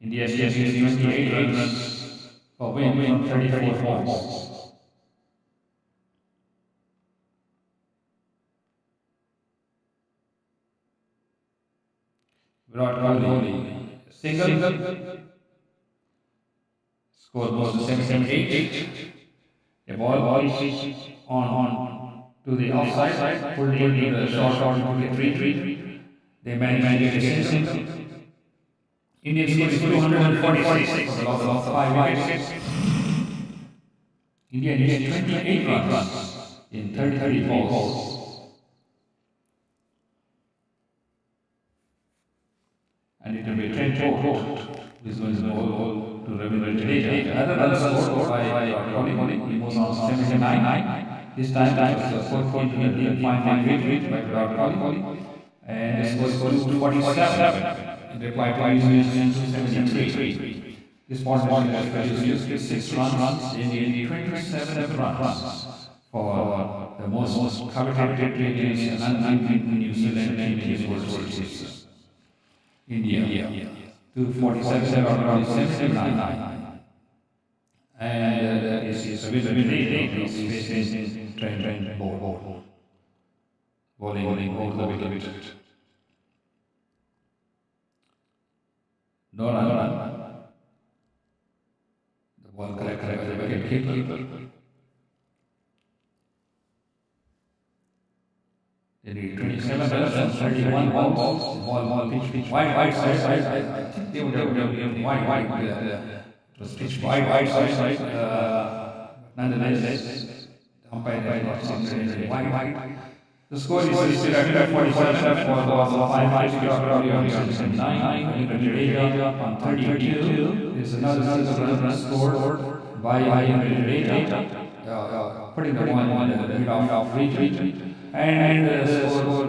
India is using 28 runs for win from 34 balls. Virat Kohli single. Score was 7-8. A ball is on to the offside, pulled in the short to the retreat. They managed to get a single. Indian score is 246 for the loss of 5 wickets. India needs 28 runs in 30 balls. And it will be Trent Bolt. This one is the ball to Ravindra Jadeja. Another score by Kohli. He moves on 79. This time it was 4 to the fine reach by Virat Kohli, and the score is 247. In reply to New Zealand 273. This partnership has produced 6 runs in 27 runs for the most coveted regions and New Zealand in World Series. India 247 or 79. And this is Ravindra is facing Trent ball. Bowling over the wicket. No run. The ball collected by the wicket keeper. They need 27 runs, 31 balls. Ball pitch wide side. I think they would have wide. It was pitched wide side. Nonetheless, the umpire had not seen wide. The score is still at 47 for the 5 on 9, on 32. There's another run scored by putting the one in the middle of retreat. And the score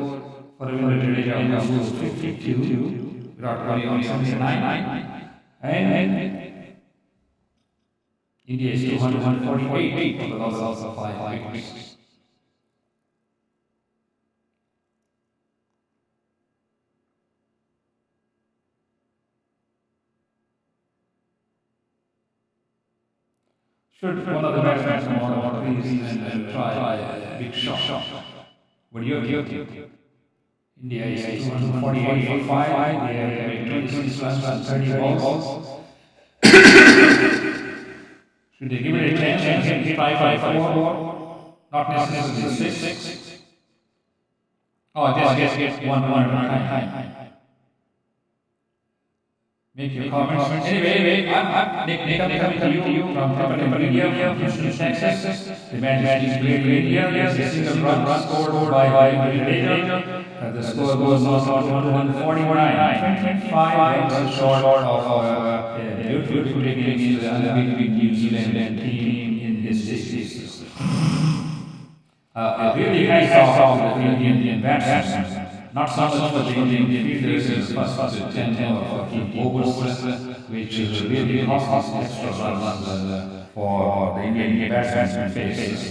for the military was 52. Virat Kohli on 79. And India is 248 for the loss of 5 wickets. Should one of the batsmen want to please and try a big shot? What do you think? India is 248 for 5. They have made 26 runs and 30 balls. Should they give it a chance and hit 5-4? Not necessarily 6. Oh, just one time. Make your comments. Anyway, I'm Nik Nikam coming to you from India, Houston, Texas. The match is played in India. There's a single run scored by the score goes on to 149. 25 runs short of a beautiful against the undefeated New Zealand team in this series. Really high off the Indian batsmen. Not so much for the Indian fielders in the first 10 or 15 overs, which is really cost extra runs for the Indian batsmen faces.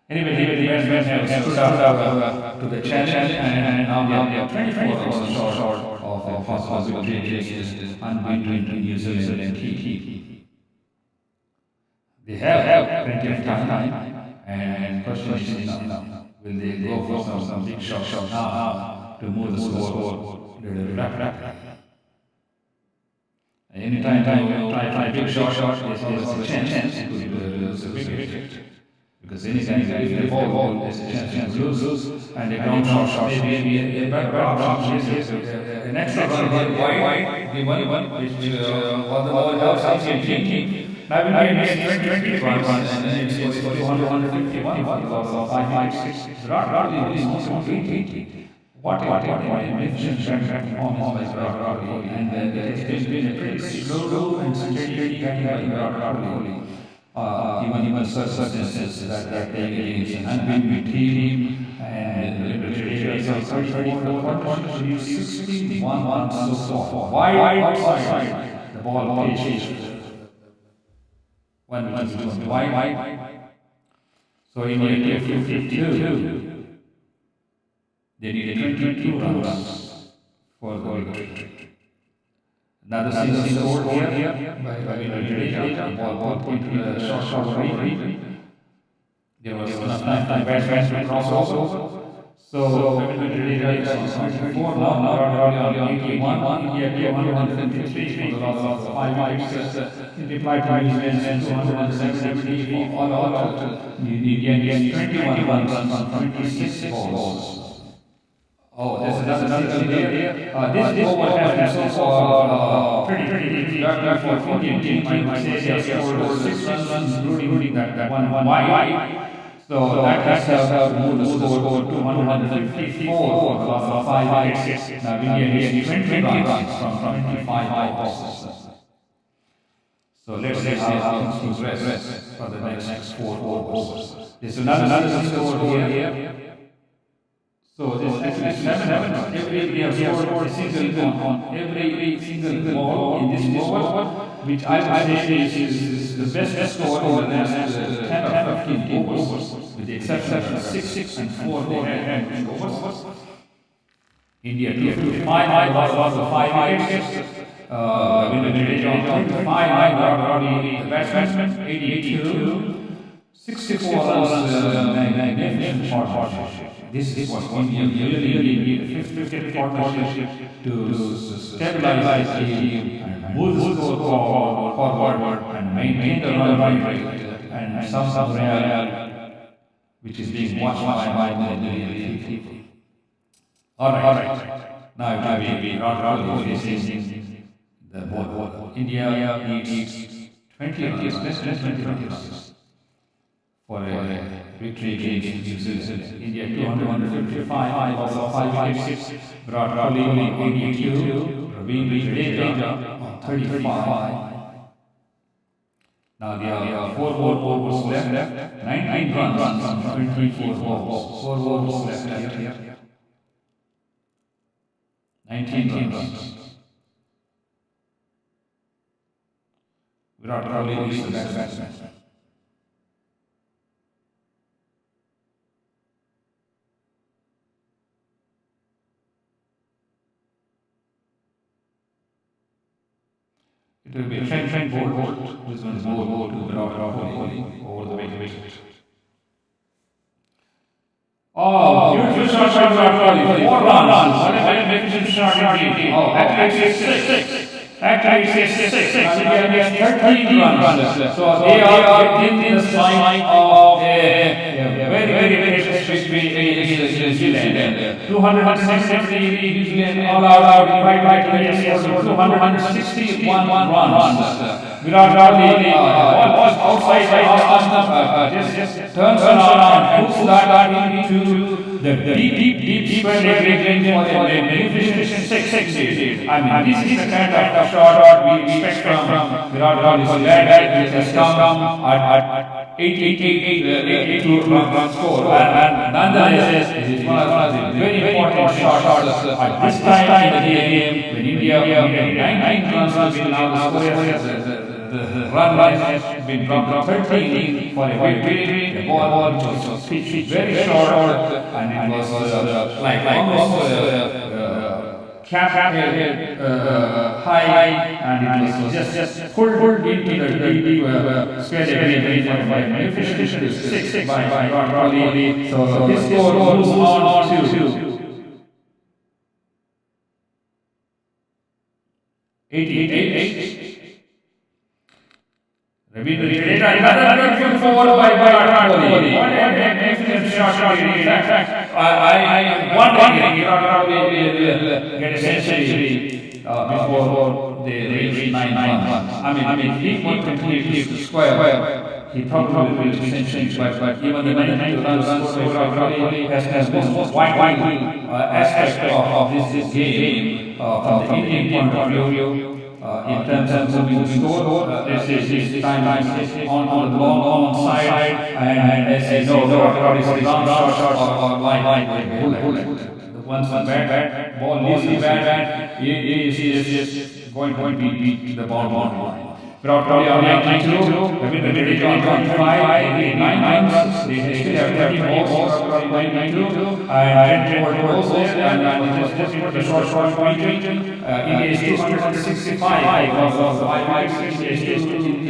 Anyway, the batsmen have stood up to the challenge, and now they are 24 hours short of a possible changes unbeaten New Zealand team. They have plenty of time, and question is now. Will they go for some big shots now to move the score rapidly? Anytime you try a big shot, there's always a chance to lose a wicket. Because anytime if the ball, there's a chance to lose, and a ground shot maybe a back shot is an extra run wide, the one which the helps the team. Now we need 20 runs and then it's 251 for 5-6. Virat is most completely. What magnificent performance by Virat Kohli, and it has been a pretty slow and steady batting by Virat Kohli. Even circumstances that they against an unbeaten team, and the Australia is 34 61 runs so far. Wide outside the ball pitch. One wide. So in India 52, they needed 22 runs for the victory. Another single score here by the ball put into the short range. There was enough time batsmen to cross also. So India is on 74 now on 81. India 153 for the loss of 5 wickets. In reply to New Zealand 270 for all out. India gets 21 runs on 26 balls. Oh, there's another single here. This over has been so far pretty big for Indian team. I might say they scored 6 runs, including that one wide. So that has moved the score to 154 for the loss of 5 wickets. Now India gets 20 runs from 25 balls. So let's see how things progress for the next 4 overs. There's another score here. So this actually 7. We have scored a single on every single ball in this over, which I would say is the best score in the last 10 or 15 overs, with the exception of 6 and 4 they had overs. India 255 loss of 5 wickets. Winner 5 the batsman 82, 64 runs, magnificent partnership. This was India really needed a 5th wicket partnership to stabilize the team and move the score forward and maintain the run rate and some real, which is being watched by million people. All right. Now we are facing the ball. India needs 20 runs, less than 20 runs for a victory against New Zealand. India 255 also 5 wickets, Virat Kohli 82, Ravindra Jadeja 35. Now there are 4 overs left, 19 runs on 24 balls. 4 overs left here. 19 runs. Virat Kohli is the best batsman. It will be a trend ball. This one is ball to Virat Kohli over the wicket. Oh, beautiful shot by Virat Kohli. 4 runs. What a magnificent shot indeed. Oh, actually 6. Actually 6. India has 13 runs. So they are in the sign of a very victory against New Zealand. 260 New Zealand all out right to 261 runs. Virat Kohli was outside just turns around and puts that into the deep square range for the magnificent 6. I mean, this is the kind of shot we expect from Virat Kohli. So that has come at 82 run score, and nonetheless, it is one of the very important shots at this time in the game when India needed 19 runs to win. Now the run has been dropped to 13 for a victory. The ball was pitched very short, and it was like almost cap high, and it was just pulled into the square area for a magnificent 6 by Virat Kohli. So this score moves on to 88. Ravindra Jadeja, another beautiful 4 by Virat Kohli. What a magnificent shot! I am wondering if Virat Kohli will get a century before they reach 9 runs. I mean, if he can continue to square, he probably will reach century. But even the 90 runs scored by Virat Kohli has most wide aspect of this game from the Indian point of view. In terms of moving the score, this time on the long side, and as you know, Virat Kohli is long shot or line bullet. Once the bad ball leaves the bat, he is going to beat the ball line. Virat Kohli on 92, Ravindra Jadeja on 25, 9 runs. They still have 30 balls on 92, and 10 balls there, and just into the short region. India is 265 of the 5 wickets. India is New Zealand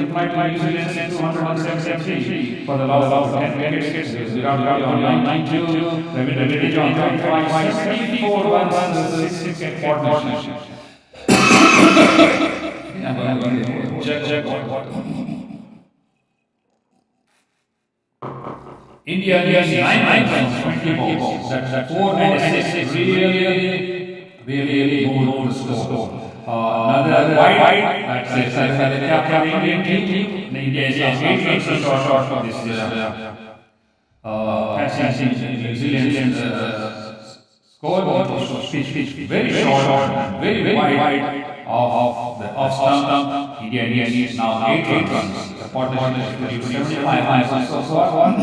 273 for the last 10 wickets. Virat Kohli on 92, Ravindra Jadeja on 25, 74 runs, 6 wicket partnership. Check. India needs 9 runs, 20 balls. That's 4 and 6 really moved the score. Another wide, that's the captain of the Indian team. India is 8 runs short from this passing New Zealand's scoreboard was pitched very short, very wide of the off stump. India needs now 8 runs. The partnership is 75 runs so far.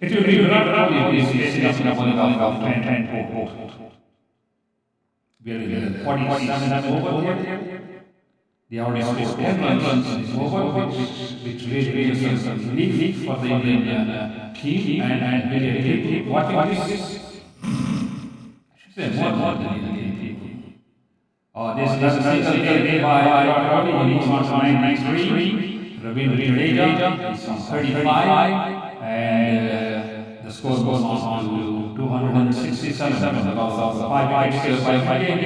It will be Virat Kohli who is facing up in a bowling of 10. We are 47 over here. They already scored 10 runs in this over, which really is a relief for the Indian team and really what is this? I should say more than Indian team. This is a single made by Virat Kohli. He is on 93. Ravindra Jadeja is on 35, and the score goes on to 267. About 5 wickets by New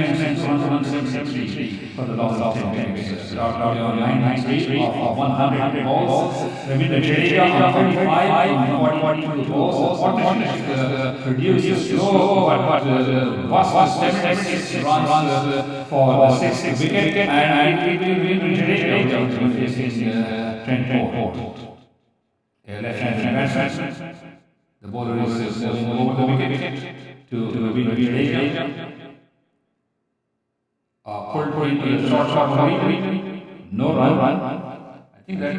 Zealand, 273 for the loss of 10 wickets. Virat Kohli on 93 of 100 balls. Ravindra Jadeja on 35 on 42 balls. Partnership produced slow but vast 76 runs for the 6th wicket, and Ravindra Jadeja is facing Trent Boult. left-hand batsman. The bowler is going over the wicket to Jadeja. Pulled into the short lead. No run. I think that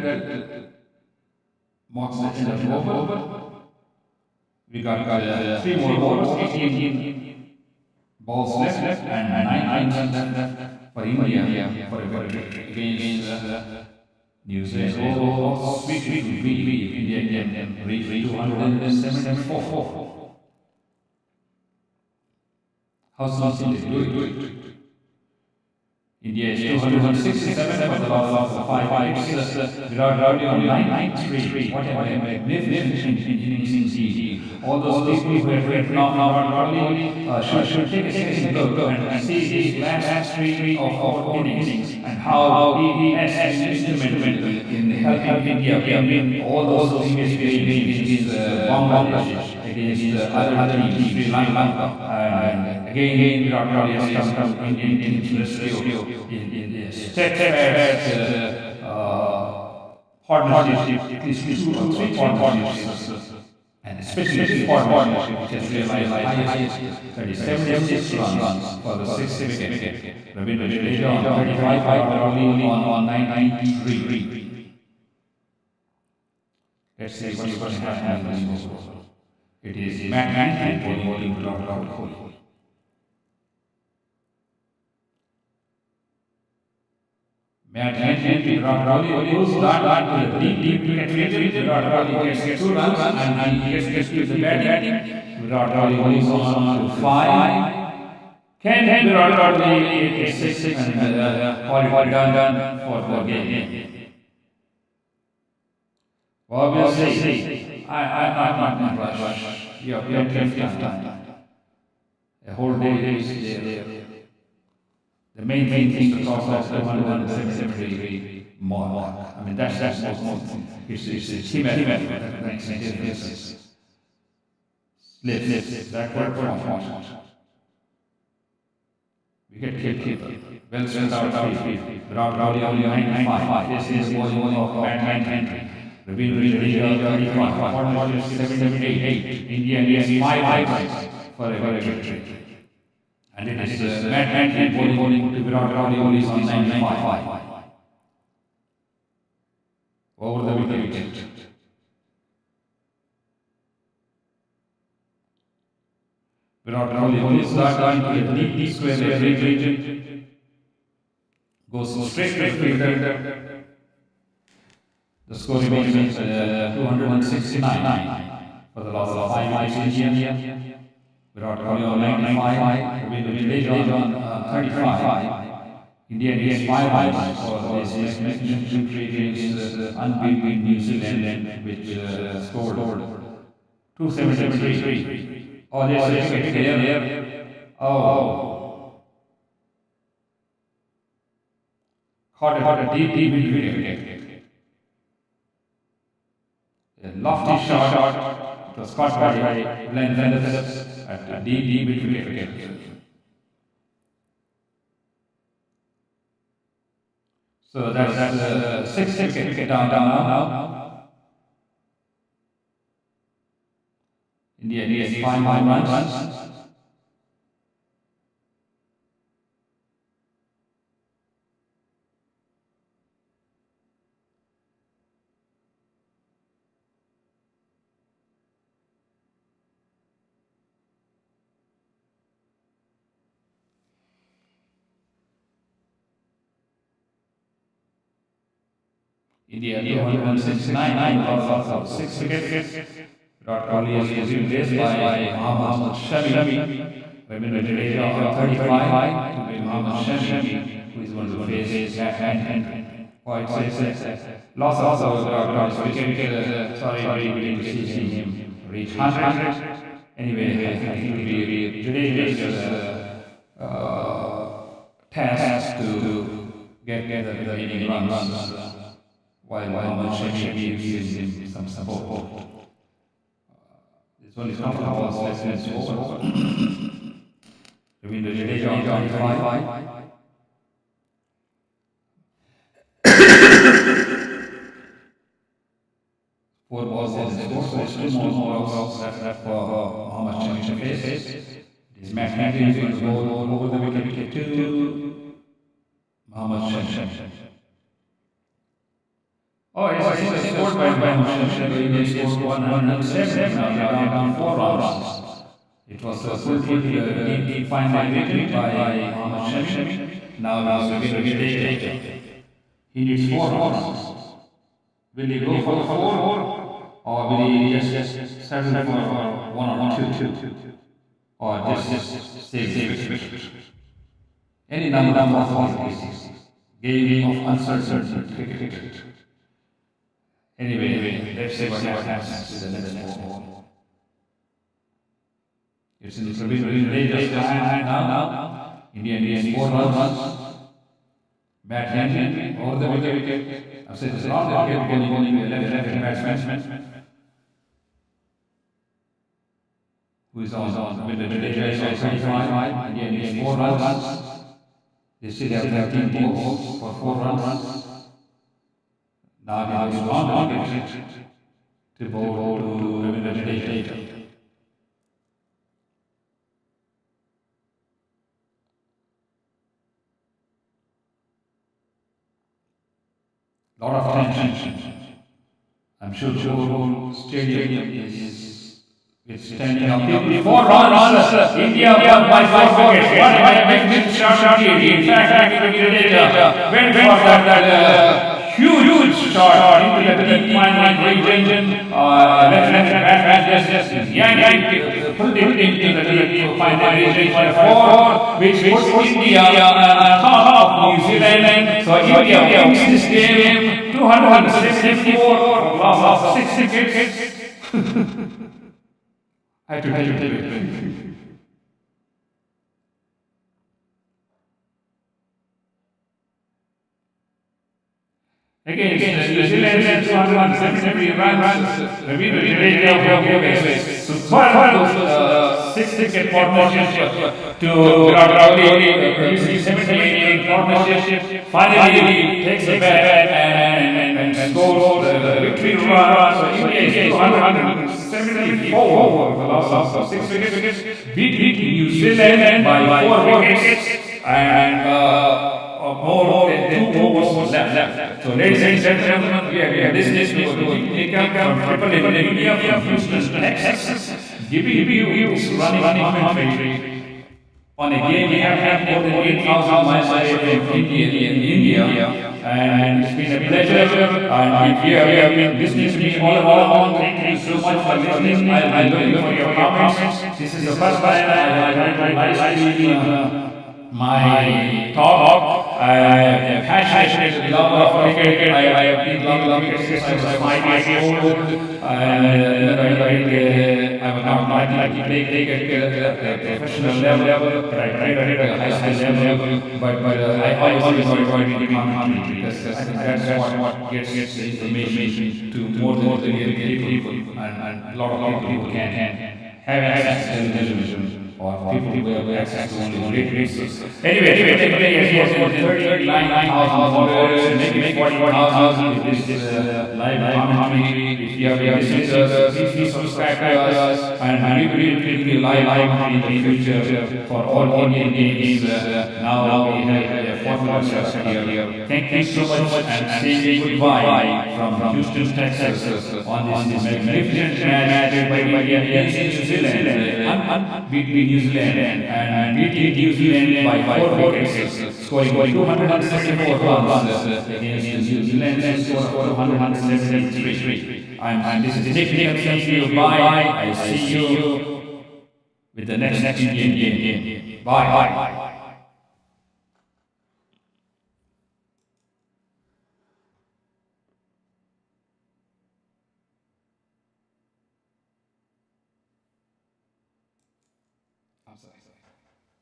marks the end of the over. We got 3 more balls, 18 balls left, and 9 left for India for against New Zealand. Oh, sweet, India can reach 274. How soon did they do it? India is 267 for the last 5 weeks. Virat Kohli on 93. What a magnificent innings indeed. All those people who have written off Virat Kohli should take a second look and see his last streak of innings and how he has been instrumental in helping India win all those previous games against Bangladesh, against other teams, Sri Lanka, and again Virat Kohli has come to Indian team's rescue in the steadfast partnership, at least 2 or 3 partnerships, and especially this partnership which has realized 76 runs for the 6th wicket. Ravindra Jadeja on 35, Kohli on 93. Let's see what's going to happen in this over. It is Matt bowling to Virat Kohli. Matt Virat Kohli goes that to the deep wicket region. Virat Kohli gets 2 runs and he gets to the batting. Virat Kohli goes on to 5. Can Virat Kohli get 6 and call it done for the game? Obviously, I'm not rush. You have plenty of time. A whole day is there. The main thing is to cross off the 173 mark. I mean, that's most. It's team effort that makes a difference. Lift, backward, forward. We get keeper. Well spread out field. Virat Kohli only 95. This is bowling of Matt Ravindra Jadeja 35. Partnership 78. India needs 5 items for a victory. And it is Matt bowling to Virat Kohli only on 95. Over the wicket. Virat Kohli holds that into the deep square region. Goes straight to the fielder. The score remains 269 for the last 5 matches in India. Virat Kohli on 95, Ravindra Jadeja on 35. India needs 5 items for this magnificent victory against unbeaten New Zealand, which scored 273. Oh, there's a wicket here. Oh. Caught a deep wicket. A lofty shot. It was caught by Glenn Phillips at a deep wicket. So that's 6th wicket down now. India needs 5 runs. India 269 of 6 wickets. Virat Kohli is replaced by Mohammad Shami. Ravindra Jadeja on 35 to be Mohammad Shami, who is going to face and quite safe. Loss of Virat Kohli's wicket. Sorry, we didn't see him reach 100. Anyway, I think it will be Jadeja's task to get the winning runs. While Shami gives him some support. This one is not about less than over. Ravindra Jadeja on 25. 4 balls in the score, so it's 2 more balls left for Mohammad Shami to face. This Matt Henry is going to go over the wicket to Mohammad Shami. Oh, it's scored by Mohammad Shami. They scored 107. Now they are down 4 runs. It was a full final victory by Mohammad Shami. Now he's going to take. He needs 4 runs. Will he go for 4 or will he just settle for 1 or 2? Or just save any number of possibilities. Game of uncertainty cricket. Anyway, let's see what happens to the next ball. It's in the latest time now. India needs 4 runs. Matt Henry over the wicket. I've said this long, the wicket going left batsman. Who is on with the delay is 25. India needs 4 runs. They still have 13 balls for 4 runs. Now he is on the wicket to bowl to the delay. Lot of tension. I'm sure the whole stadium is standing up. 4 runs, India won by 4 wickets. What a magnificent shot indeed. In fact, I went for that huge shot into the deep final region. Left batsman just pulled it into the deep final region for 4, which puts India on top of New Zealand. So India wins this game 264 loss of 6 wickets. I have to tell you. Again, New Zealand 273 runs. The winner superb 6-wicket partnership to Virat Kohli. 78 partnership. Finally takes the bat and scores the victory run. So India is 274 over the loss of 6 wickets. Beat New Zealand by 4 wickets and more than 2 overs left. So ladies and gentlemen, we are listening to Nik Nikam from India, from Houston, Texas, giving you this running commentary on a game we have had more than 8,000 miles away from India. And it's been a pleasure. And if you have been listening to me all along, thank you so much for listening. I look for your comments. This is the first time I live stream my talk. I have passionate love of cricket. I have been loving cricket since I was 5 years old. I would not like to play cricket at a professional level, but I played at a high school level. But I always enjoyed the commentary because I think that's what gets the information to more than people and a lot of people who can have access to television. Or people who have access to only great races. Anyway, today is 39,000 followers, maybe 40,000 with this live commentary. If you have listened to us, please subscribe to us, and we will bring you live commentary in the future for all Indian games. Now we have 4 months here. Thank you so much, and say goodbye from Houston, Texas, on this magnificent match by India against New Zealand. New Zealand and beating New Zealand by 4 wickets, scoring 274 runs against New Zealand score of 273. And this is Nik Nikam saying you bye. I see you with the next Indian game. Bye.